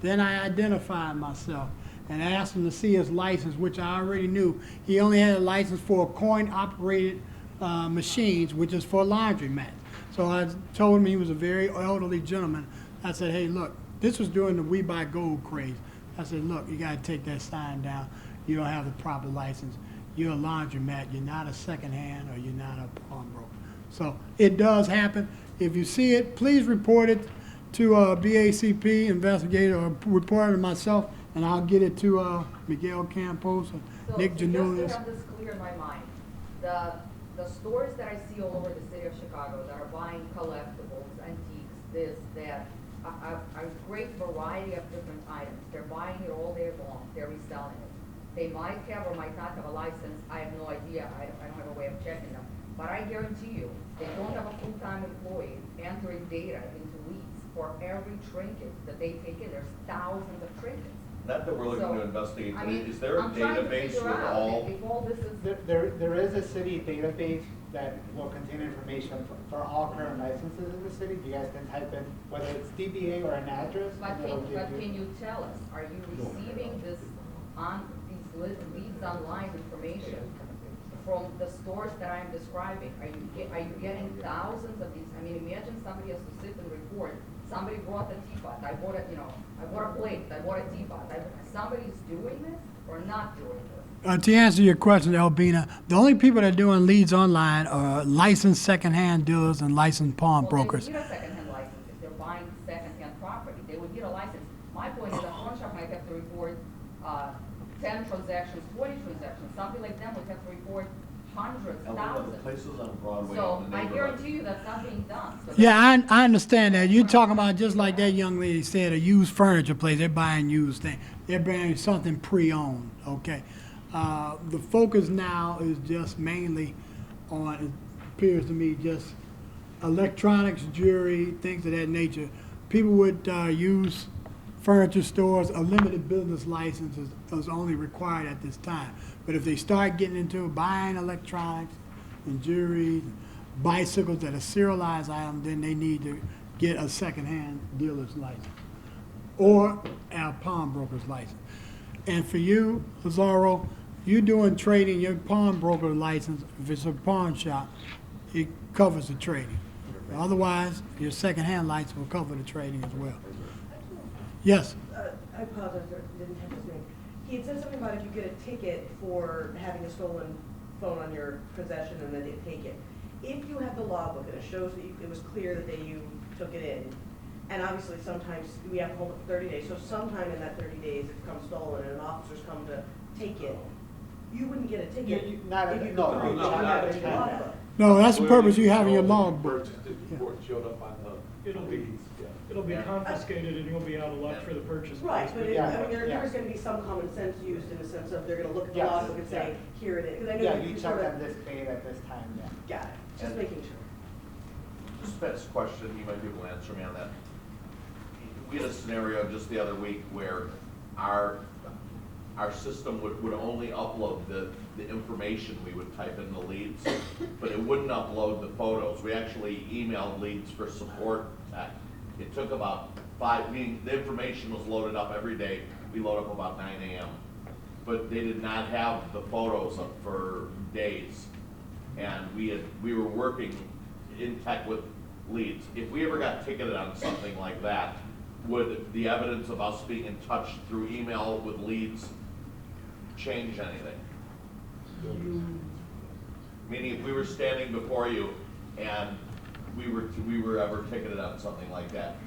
Speaker 3: Then I identified myself and asked him to see his license, which I already knew. He only had a license for coin-operated machines, which is for laundromats. So I told him he was a very elderly gentleman. I said, hey, look, this was during the We Buy Gold craze. I said, look, you got to take that sign down. You don't have the proper license. You're a laundromat. You're not a secondhand, or you're not a pawnbroker. So it does happen. If you see it, please report it to BACP investigator, or report it to myself, and I'll get it to Miguel Campos or Nick
Speaker 7: So
Speaker 3: Janulis.
Speaker 7: just to have this clear in my mind, the stores that I see all over the city of Chicago that are buying collectibles, antiques, this, that, a great variety of different items. They're buying it all day long, they're reselling it. They might have or might not have a license, I have no idea, I don't have a way of checking them. But I guarantee you, they don't have a full-time employee entering data into Leads for every trinket that they take in. There's thousands of trinkets.
Speaker 5: Not that we're looking
Speaker 7: So,
Speaker 5: to investigate,
Speaker 7: I
Speaker 5: but
Speaker 7: mean,
Speaker 5: is there a
Speaker 7: I'm trying to
Speaker 5: database
Speaker 7: figure
Speaker 5: with
Speaker 7: out
Speaker 5: all?
Speaker 7: if all this is.
Speaker 13: There is a city database that will contain information for all current licenses in the city. You guys can type in whether it's DBA or an address.
Speaker 7: But
Speaker 13: and it'll give
Speaker 7: can you tell us, are you receiving this Leads Online information from the stores that I'm describing? Are you getting thousands of these? I mean, imagine somebody has to sit and report, somebody brought a teapot, I bought a plate, I bought a teapot. Somebody's doing this or not doing this?
Speaker 3: To answer your question, Albina, the only people that are doing Leads Online are licensed secondhand dealers and licensed pawnbrokers.
Speaker 7: Well, they would get a secondhand license if they're buying secondhand property. They would get a license. My point is, a pawn shop might have to report 10 transactions, 20 transactions. Something like them would have to report hundreds,
Speaker 5: And
Speaker 7: thousands.
Speaker 5: the places on Broadway
Speaker 7: So
Speaker 5: in the
Speaker 7: I
Speaker 5: neighborhood.
Speaker 7: guarantee you that's not being done. So
Speaker 3: Yeah, I understand that. You're talking about just like that young lady said, a used furniture place. They're buying used things. They're buying something pre-owned, okay? The focus now is just mainly on, it appears to me, just electronics, jewelry, things of that nature. People would use furniture stores, a limited business license is only required at this time. But if they start getting into buying electronics and jewelry, bicycles that are serialized items, then they need to get a secondhand dealer's license or a pawnbroker's license. And for you, Lazaro, you're doing trading, your pawnbroker license, if it's a pawn shop, it covers the trading. Otherwise, your secondhand license will cover the trading as well. Yes?
Speaker 2: I apologize, I didn't have his name. He had said something about if you get a ticket for having a stolen phone on your possession and then they take it. If you have the logbook and it shows that it was clear that you took it in, and obviously sometimes we have to hold it for 30 days, so sometime in that 30 days it becomes stolen and officers come to take it, you wouldn't get a ticket.
Speaker 13: not
Speaker 2: if
Speaker 13: at-
Speaker 2: you
Speaker 13: no,
Speaker 2: don't
Speaker 13: no,
Speaker 2: have
Speaker 13: not
Speaker 2: it
Speaker 13: at
Speaker 2: in
Speaker 13: the
Speaker 2: your
Speaker 13: time.
Speaker 2: logbook.
Speaker 3: No, that's the
Speaker 10: Where
Speaker 3: purpose, you having your
Speaker 10: showed-
Speaker 3: logbook.
Speaker 10: Purchased it before it showed up on the.
Speaker 1: It'll be-
Speaker 10: leads, yeah.
Speaker 1: It'll be confiscated and you'll be out of luck for the purchase.
Speaker 2: Right,
Speaker 1: price,
Speaker 2: but
Speaker 13: Yeah,
Speaker 2: I mean,
Speaker 13: yeah.
Speaker 2: there's gonna be some common sense used in the sense of they're gonna look at the
Speaker 13: Yes,
Speaker 2: logbook and say,
Speaker 13: yeah.
Speaker 2: here it is. 'Cause I know
Speaker 13: Yeah,
Speaker 2: you
Speaker 13: you check
Speaker 2: sort of-
Speaker 13: on this date at this time, yeah.
Speaker 2: Got it, just
Speaker 5: And-
Speaker 2: making sure.
Speaker 5: Just Ben's question, you might be able to answer me on that. We had a scenario just the other week where our our system would only upload the information we would type in the leads, but it wouldn't upload the photos. We actually emailed Leads for support tech. It took about the information was loaded up every day. We load up about 9 a.m. But they did not have the photos up for days. And we were working in tech with Leads. If we ever got ticketed on something like that, would the evidence of us being in touch through email with Leads change anything? Meaning, if we were standing before you and we were ever ticketed on something like that,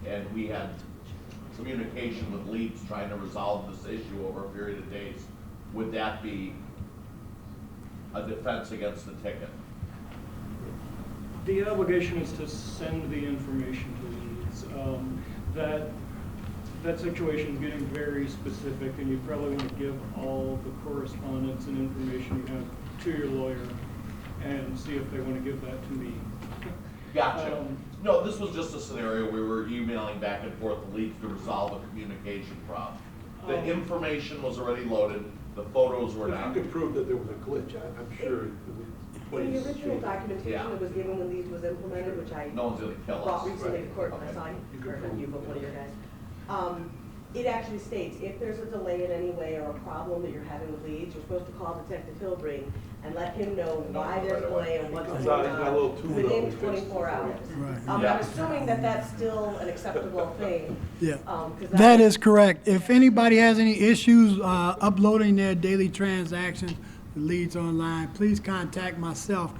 Speaker 5: and we had communication with Leads trying to resolve this issue over a period of days, would that be a defense against the ticket?
Speaker 1: The obligation is to send the information to Leads. That situation is getting very specific, and you probably want to give all the correspondence and information you have to your lawyer and see if they want to give that to me.
Speaker 5: Gotcha. No, this was just a scenario where we were emailing back and forth with Leads to resolve a communication problem. The information was already loaded, the photos were
Speaker 10: If
Speaker 5: not.
Speaker 10: you could prove that there was a glitch, I'm sure it would.
Speaker 2: In the original
Speaker 10: change.
Speaker 2: documentation
Speaker 5: Yeah.
Speaker 2: that was given when Leads was implemented, which I
Speaker 5: No one's gonna kill
Speaker 2: brought
Speaker 5: us.
Speaker 2: recently to court,
Speaker 5: Okay.
Speaker 2: I signed,
Speaker 10: You can
Speaker 2: or not
Speaker 10: prove
Speaker 2: you, but
Speaker 10: it.
Speaker 2: one of your guys. It actually states, if there's a delay in any way or a problem that you're having with Leads, you're supposed to call Detective Hilbrink and let him know why there's a delay and what's
Speaker 10: He's
Speaker 2: going
Speaker 10: got a little
Speaker 2: on
Speaker 10: tool that
Speaker 2: within
Speaker 10: we fixed.
Speaker 2: 24 hours.
Speaker 3: Right.
Speaker 2: I'm
Speaker 5: Yeah.
Speaker 2: assuming that that's still an acceptable thing.
Speaker 3: Yeah,
Speaker 2: 'Cause
Speaker 3: that is correct. If anybody has any issues uploading their daily transactions, Leads Online, please contact myself,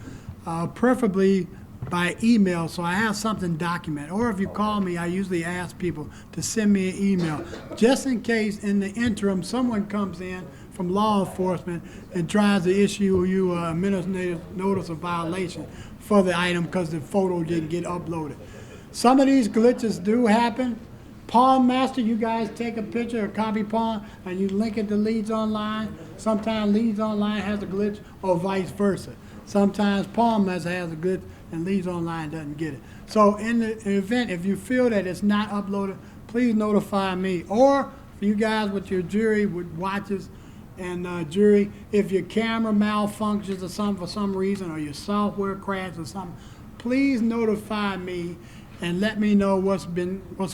Speaker 3: preferably by email, so I have something documented. Or if you call me, I usually ask people to send me an email, just in case in the interim, someone comes in from law enforcement and tries to issue you a administrative notice of violation for the item because the photo didn't get uploaded. Some of these glitches do happen. Pawn Master, you guys take a picture of copy pawn and you link it to Leads Online. Sometimes Leads Online has a glitch or vice versa. Sometimes Pawn Master has a glitch and Leads Online doesn't get it. So in the event, if you feel that it's not uploaded, please notify me. Or for you guys with your jury, with watches and jury, if your camera malfunctions or something for some reason, or your software crashes or something, please notify me and let me know what's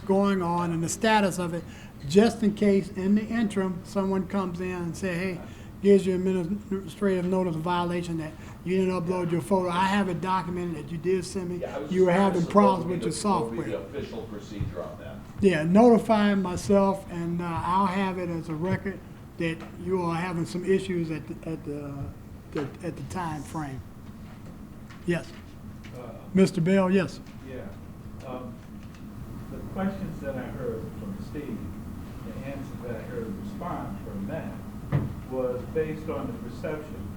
Speaker 3: going on and the status of it, just in case in the interim someone comes in and say, hey, gives you administrative notice of violation that you didn't upload your photo. I have it documented that you did send me.
Speaker 5: Yeah, I was
Speaker 3: You were
Speaker 5: just
Speaker 3: having
Speaker 5: curious
Speaker 3: problems
Speaker 5: what would
Speaker 3: with
Speaker 5: be
Speaker 3: your
Speaker 5: the- what would be
Speaker 3: software.
Speaker 5: the official procedure on that?
Speaker 3: Yeah, notify myself, and I'll have it as a record that you are having some issues at the time frame. Yes, Mr. Bell. Yes.
Speaker 4: Yeah. The questions that I heard from Steve, the answer that I heard response from Matt, was based on the perception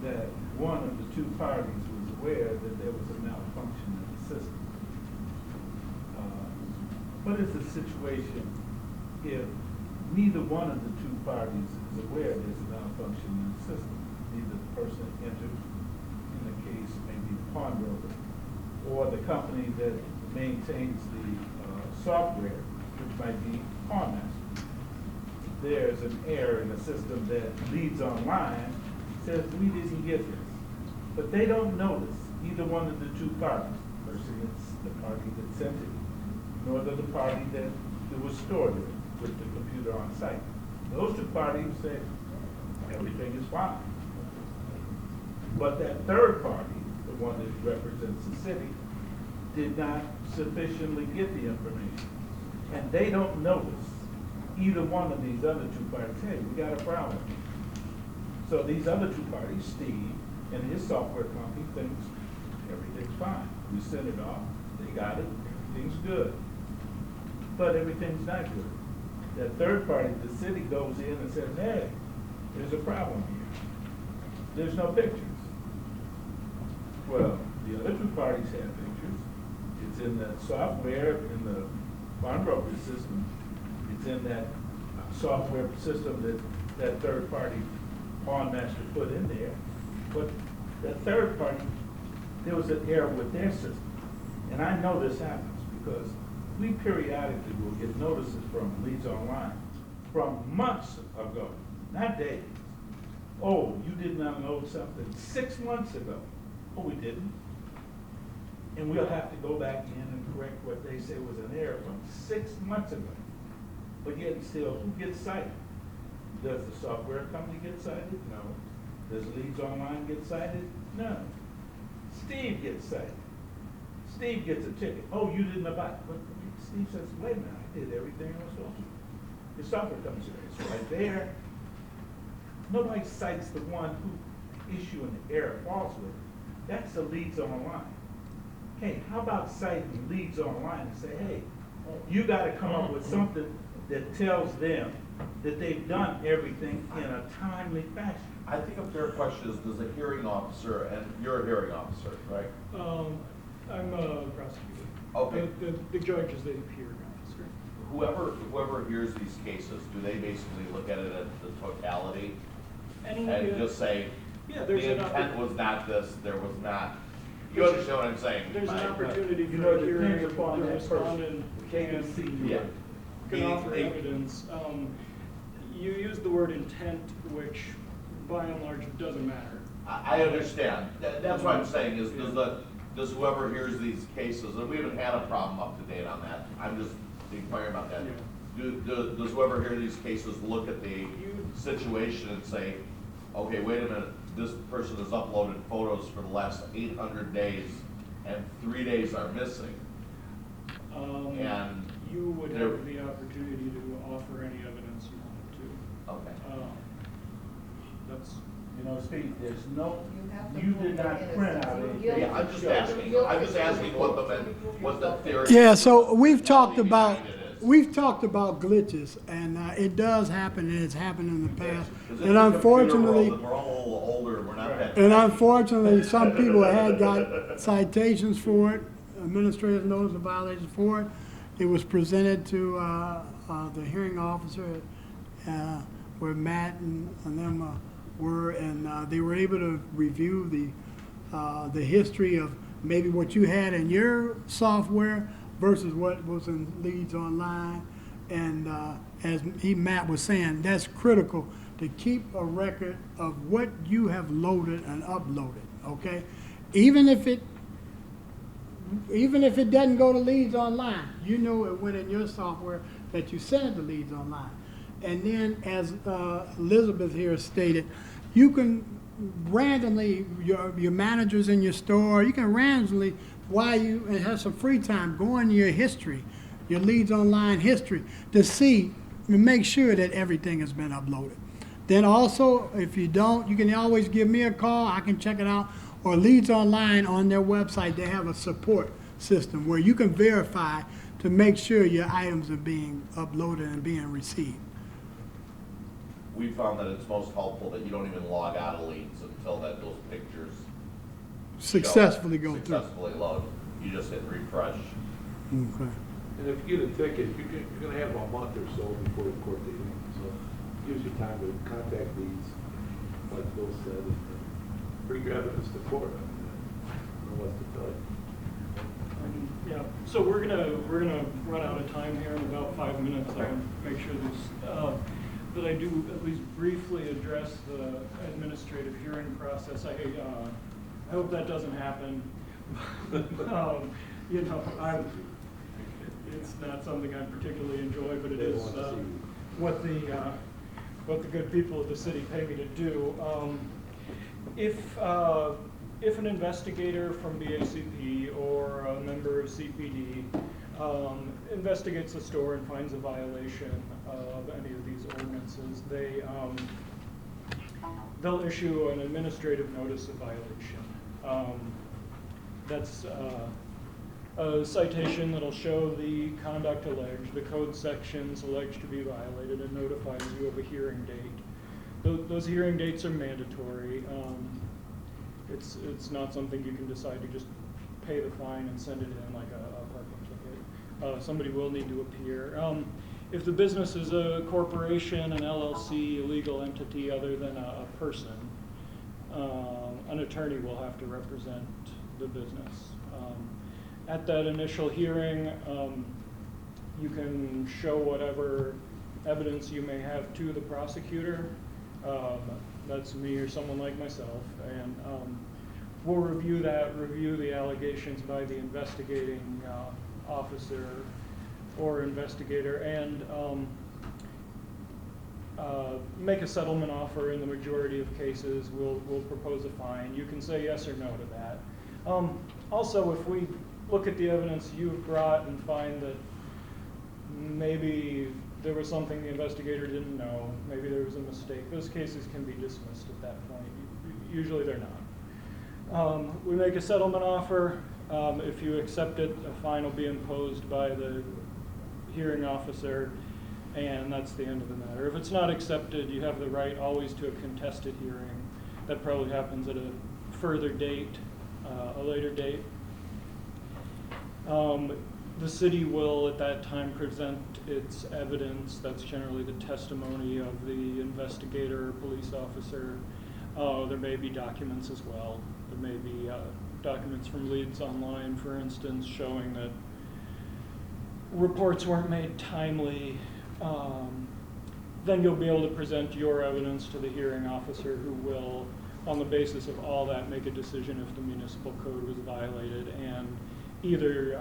Speaker 4: that one of the two parties was aware that there was a malfunction in the system. What is the situation if neither one of the two parties is aware there's a malfunction in the system? Neither the person entered, in the case, maybe the pawnbroker, or the company that maintains the software, which might be Pawnmaster. There's an error in the system that Leads Online says we didn't get this. But they don't notice either one of the two parties. Person, it's the party that sent it, nor the party that it was stored with the computer on site. Those two parties say everything is fine. But that third party, the one that represents the city, did not sufficiently get the information. And they don't notice either one of these other two parties, hey, we got a problem. So these other two parties, Steve and his software company, thinks everything's fine. We sent it off, they got it, everything's good. But everything's not good. That third party, the city, goes in and says, hey, there's a problem here. There's no pictures. Well, the other two parties have pictures. It's in the software, in the pawnbroker system. It's in that software system that third party Pawnmaster put in there. But that third party, there was an error with their system. And I know this happens because we periodically will get notices from Leads Online from months ago, not days. Oh, you did not know something 6 months ago. Oh, we didn't. And we'll have to go back in and correct what they say was an error from 6 months ago. But yet still, who gets cited? Does the software company get cited? No. Does LeadsOnline get cited? No. Steve gets cited. Steve gets a ticket. Oh, you didn't abide. But Steve says, wait a minute, I did everything I was supposed to. The software company says, it's right there. Nobody cites the one who issuing the error falsely. That's the LeadsOnline. Hey, how about citing LeadsOnline and say, hey, you gotta come up with something that tells them that they've done everything in a timely fashion.
Speaker 5: I think a fair question is, does a hearing officer, and you're a hearing officer, right?
Speaker 1: I'm a prosecutor.
Speaker 5: Okay.
Speaker 1: The judge is the hearing officer.
Speaker 5: Whoever hears these cases, do they basically look at it as the totality?
Speaker 1: And
Speaker 5: just say,
Speaker 1: yeah,
Speaker 5: the intent was not this, there was not, you understand what I'm saying?
Speaker 1: There's an opportunity
Speaker 4: You
Speaker 1: for
Speaker 4: know,
Speaker 1: a
Speaker 4: it
Speaker 1: hearing,
Speaker 4: depends upon
Speaker 1: the
Speaker 4: that person.
Speaker 1: respondent
Speaker 5: Yeah.
Speaker 1: can offer evidence. You use the word intent, which by and large doesn't matter.
Speaker 5: I understand. That's what I'm saying is, does whoever hears these cases, and we haven't had a problem up to date on that, I'm just inquiring about that. Does whoever hears these cases look at the situation and say, okay, wait a minute, this person has uploaded photos for the last 800 days and 3 days are missing? And
Speaker 1: you would have the opportunity to offer any evidence you wanted to.
Speaker 5: Okay.
Speaker 1: That's,
Speaker 4: You know, Steve, there's no,
Speaker 7: You have to
Speaker 4: you
Speaker 7: prove
Speaker 4: did
Speaker 7: you're
Speaker 4: not
Speaker 7: innocent.
Speaker 4: print out
Speaker 7: You're
Speaker 4: anything.
Speaker 7: guilty.
Speaker 5: Yeah, I'm just asking what the theory.
Speaker 3: Yeah, so we've talked
Speaker 5: behind
Speaker 3: about,
Speaker 5: it is.
Speaker 3: we've talked about glitches, and it does happen, and it's happened in the past.
Speaker 5: 'Cause
Speaker 3: And
Speaker 5: it's a computer
Speaker 3: unfortunately,
Speaker 5: world, and we're all a little older, we're not that.
Speaker 3: and unfortunately, some people had got citations for it, administrative notice of violations for it. It was presented to the hearing officer where Matt and them were, and they were able to review the history of maybe what you had in your software versus what was in LeadsOnline. And as Matt was saying, that's critical to keep a record of what you have loaded and uploaded, okay? Even if it doesn't go to LeadsOnline, you know it went in your software that you sent it to LeadsOnline. And then, as Elizabeth here stated, you can randomly, your managers in your store, you can randomly, while you have some free time, go into your history, your LeadsOnline history, to see and make sure that everything has been uploaded. Then also, if you don't, you can always give me a call, I can check it out, or LeadsOnline on their website, they have a support system where you can verify to make sure your items are being uploaded and being received.
Speaker 5: We found that it's most helpful that you don't even log out of Leads until that those pictures
Speaker 3: Successfully go through.
Speaker 5: successfully load. You just hit refresh.
Speaker 3: Okay.
Speaker 10: And if you get a ticket, you're gonna have a month or so before the court date, so it gives you time to contact these, like Bill said, and bring your evidence to court. I don't know what to tell you.
Speaker 1: yeah, so we're gonna run out of time here in about 5 minutes. I want to make sure that I do at least briefly address the administrative hearing process. I hope that doesn't happen. You know, it's not something I particularly enjoy, but it is what the good people of the city pay me to do. If an investigator from BACP or a member of CPD investigates the store and finds a violation of any of these ordinances, they'll issue an administrative notice of violation. That's a citation that'll show the conduct alleged, the code sections alleged to be violated, and notifies you of a hearing date. Those hearing dates are mandatory. It's not something you can decide to just pay the fine and send it in like a parking ticket. Somebody will need to appear. If the business is a corporation, an LLC, a legal entity other than a person, an attorney will have to represent the business. At that initial hearing, you can show whatever evidence you may have to the prosecutor. That's me or someone like myself, and we'll review the allegations by the investigating officer or investigator, and make a settlement offer. In the majority of cases, we'll propose a fine. You can say yes or no to that. Also, if we look at the evidence you've brought and find that maybe there was something the investigator didn't know, maybe there was a mistake, those cases can be dismissed at that point. Usually they're not. We make a settlement offer. If you accept it, a fine will be imposed by the hearing officer, and that's the end of the matter. If it's not accepted, you have the right always to a contested hearing. That probably happens at a further date, a later date. The city will at that time present its evidence. That's generally the testimony of the investigator or police officer. There may be documents as well. There may be documents from LeadsOnline, for instance, showing that reports weren't made timely. Then you'll be able to present your evidence to the hearing officer, who will, on the basis of all that, make a decision if the municipal code was violated and either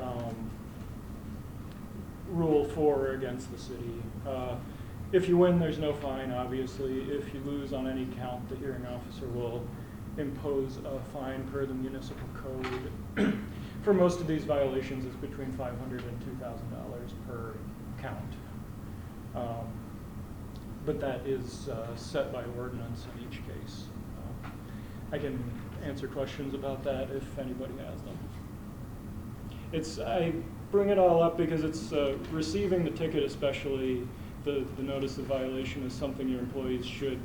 Speaker 1: rule for or against the city. If you win, there's no fine, obviously. If you lose on any count, the hearing officer will impose a fine per the municipal code. For most of these violations, it's between $500 and $2,000 per count. But that is set by ordinance in each case. I can answer questions about that if anybody has them. I bring it all up because it's receiving the ticket, especially the notice of violation, is something your employees should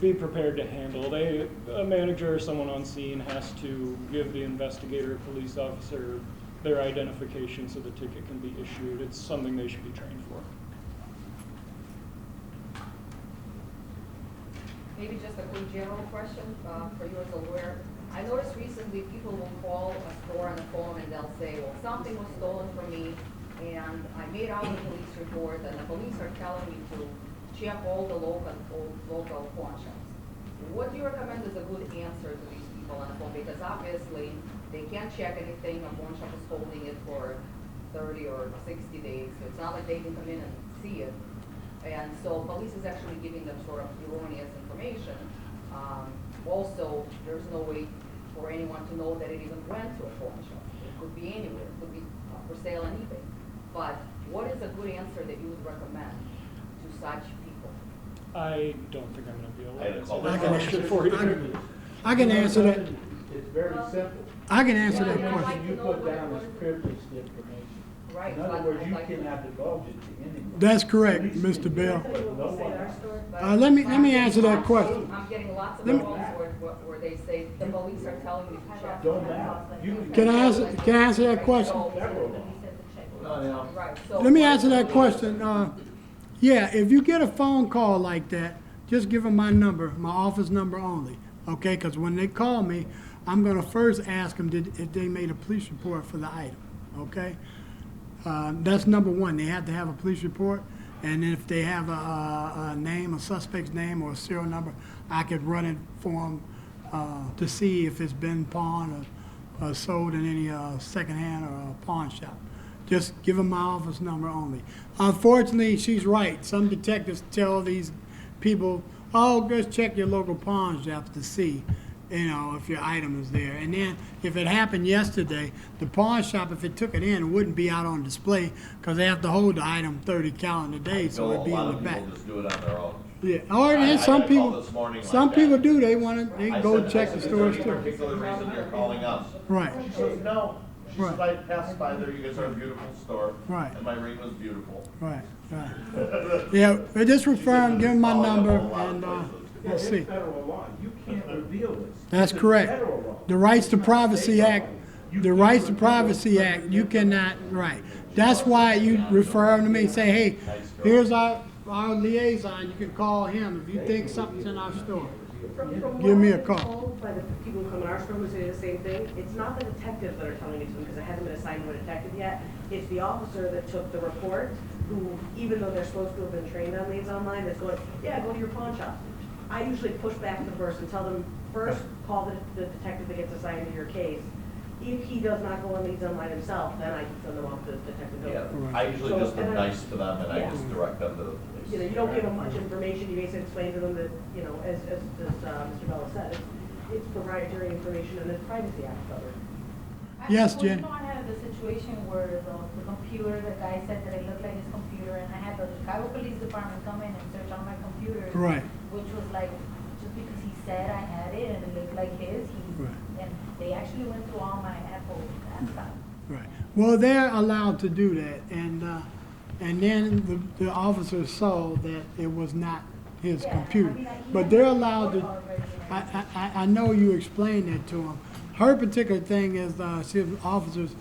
Speaker 1: be prepared to handle. A manager or someone on scene has to give the investigator or police officer their identification so the ticket can be issued. It's something they should be trained for.
Speaker 7: Maybe just a quick general question for you as a lawyer. I noticed recently people will call a store on the phone and they'll say, well, something was stolen from me and I made out a police report and the police are telling me to check all the local pawn shops. What do you recommend is a good answer to these people on the phone? Because obviously they can't check anything, a pawn shop is holding it for 30 or 60 days, so it's not like they can come in and see it. And so police is actually giving them sort of erroneous information. Also, there's no way for anyone to know that it even went to a pawn shop. It could be anywhere. It could be for sale on eBay. But what is a good answer that you would recommend to such people?
Speaker 1: I don't think I'm going to be able to
Speaker 5: I
Speaker 1: answer
Speaker 5: had a
Speaker 1: that question for you.
Speaker 3: I can answer that.
Speaker 10: It's very simple.
Speaker 3: I can answer that
Speaker 7: Yeah,
Speaker 3: question.
Speaker 10: You put down as privileged information.
Speaker 7: Right.
Speaker 10: In other
Speaker 7: but
Speaker 10: words,
Speaker 7: I'd
Speaker 10: you
Speaker 7: like to-
Speaker 10: cannot divulge it to anyone.
Speaker 3: That's correct,
Speaker 10: Police
Speaker 3: Mr.
Speaker 10: can
Speaker 3: Bell.
Speaker 10: do it, but no one else.
Speaker 7: but
Speaker 3: Let me
Speaker 7: I'm
Speaker 3: answer that
Speaker 7: getting-
Speaker 3: question.
Speaker 7: I'm getting lots of
Speaker 3: Let me-
Speaker 7: calls where they say the police are telling me to check.
Speaker 10: Don't matter. You
Speaker 3: Can I answer that question?
Speaker 10: Federal law.
Speaker 7: Right, so.
Speaker 3: Let me answer that question. Yeah, if you get a phone call like that, just give them my number, my office number only, okay? Because when they call me, I'm going to first ask them if they made a police report for the item, okay? That's number one. They have to have a police report, and if they have a name, a suspect's name or a serial number, I could run it for them to see if it's been pawned or sold in any secondhand or pawn shop. Just give them my office number only. Unfortunately, she's right. Some detectives tell these people, oh, just check your local pawn shops to see, if your item is there. And then if it happened yesterday, the pawn shop, if it took it in, it wouldn't be out on display because they have to hold the item 30 calendar days, so it'd be
Speaker 5: A lot
Speaker 3: in the
Speaker 5: of
Speaker 3: back.
Speaker 5: people just do it on their own.
Speaker 3: Yeah, or
Speaker 5: I
Speaker 3: some
Speaker 5: got
Speaker 3: people,
Speaker 5: called this morning
Speaker 3: some
Speaker 5: like
Speaker 3: people
Speaker 5: that.
Speaker 3: do. They
Speaker 5: I
Speaker 3: go
Speaker 5: said,
Speaker 3: check the
Speaker 5: "Is there
Speaker 3: stores
Speaker 5: any
Speaker 3: too.
Speaker 5: particular reason you're calling us?"
Speaker 3: Right.
Speaker 5: She says, "No." She
Speaker 3: Right.
Speaker 5: said, "I passed by there, you guys are a beautiful store."
Speaker 3: Right.
Speaker 5: And my ring was beautiful.
Speaker 3: Right. Yeah, they just refer them, give them my
Speaker 5: Calling a
Speaker 3: number,
Speaker 5: whole lot of
Speaker 3: and
Speaker 5: places.
Speaker 10: Yeah,
Speaker 3: we'll
Speaker 10: it's
Speaker 3: see.
Speaker 10: federal law. You can't reveal this.
Speaker 3: That's
Speaker 10: It's
Speaker 3: correct.
Speaker 10: federal law.
Speaker 3: The Rights to
Speaker 10: It's not
Speaker 3: Privacy
Speaker 10: state law.
Speaker 3: Act,
Speaker 10: You
Speaker 3: the
Speaker 10: can't
Speaker 3: Rights to
Speaker 10: reveal
Speaker 3: Privacy
Speaker 10: certain
Speaker 3: Act, you cannot,
Speaker 10: information.
Speaker 3: right. That's why you refer them to me, say, hey, here's our liaison, you can call him if you think something's in our store.
Speaker 2: From
Speaker 3: Give me a
Speaker 2: what I've been
Speaker 3: call.
Speaker 2: told by the people who come in our store who say the same thing, it's not the detectives that are telling it to them because it hasn't been assigned to a detective yet. It's the officer that took the report who, even though they're supposed to have been trained on Leads Online, that's going, yeah, go to your pawn shop. I usually push back the person, tell them, first, call the detective that gets assigned to your case. If he does not go on Leads Online himself, then I can send them off to Detective
Speaker 5: Yeah,
Speaker 2: Miller.
Speaker 5: I usually
Speaker 2: So,
Speaker 5: just am
Speaker 2: and I-
Speaker 5: nice to them and I
Speaker 2: Yeah.
Speaker 5: just direct them to the police.
Speaker 2: You know, you don't give them much information, you basically explain to them that, you know, as Mr. Bella said, it's proprietary information and it's Privacy Act covered.
Speaker 3: Yes,
Speaker 8: Well,
Speaker 3: Jen.
Speaker 8: you know, I had the situation where the computer, the guy said that it looked like his computer, and I had the Chicago Police Department come in and search on my computer.
Speaker 3: Right.
Speaker 8: Which was like, just because he said I had it and it looked like his,
Speaker 3: Right.
Speaker 8: and they actually went through all my Apple laptop.
Speaker 3: Right. Well, they're allowed to do that, and then the officer saw that it was not his
Speaker 8: Yeah,
Speaker 3: computer.
Speaker 8: I mean, he
Speaker 3: But
Speaker 8: had
Speaker 3: they're
Speaker 8: the
Speaker 3: allowed to,
Speaker 8: report already and
Speaker 3: I know you explained that to him. Her particular thing is, she was officers,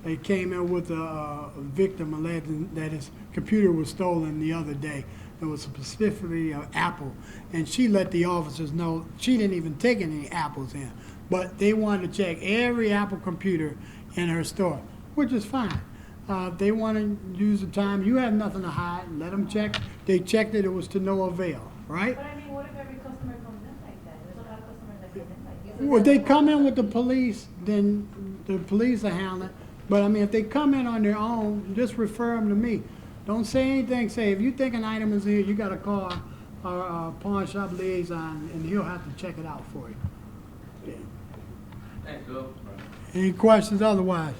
Speaker 3: they came in with a victim alleging that his computer was stolen the other day. It was specifically Apple, and she let the officers know she didn't even take any apples in, but they wanted to check every Apple computer in her store, which is fine. If they want to use the time, you have nothing to hide, let them check. They checked it, it was to no avail, right?
Speaker 8: But I mean, what if every customer comes in like that? There's a lot of customers that come in like that.
Speaker 3: Well, if they come in with the police, then the police will handle it. But I mean, if they come in on their own, just refer them to me. Don't say anything. Say, if you think an item is here, you got to call our pawn shop liaison, and he'll have to check it out for you.
Speaker 14: Thanks, Bill.
Speaker 3: Any questions otherwise?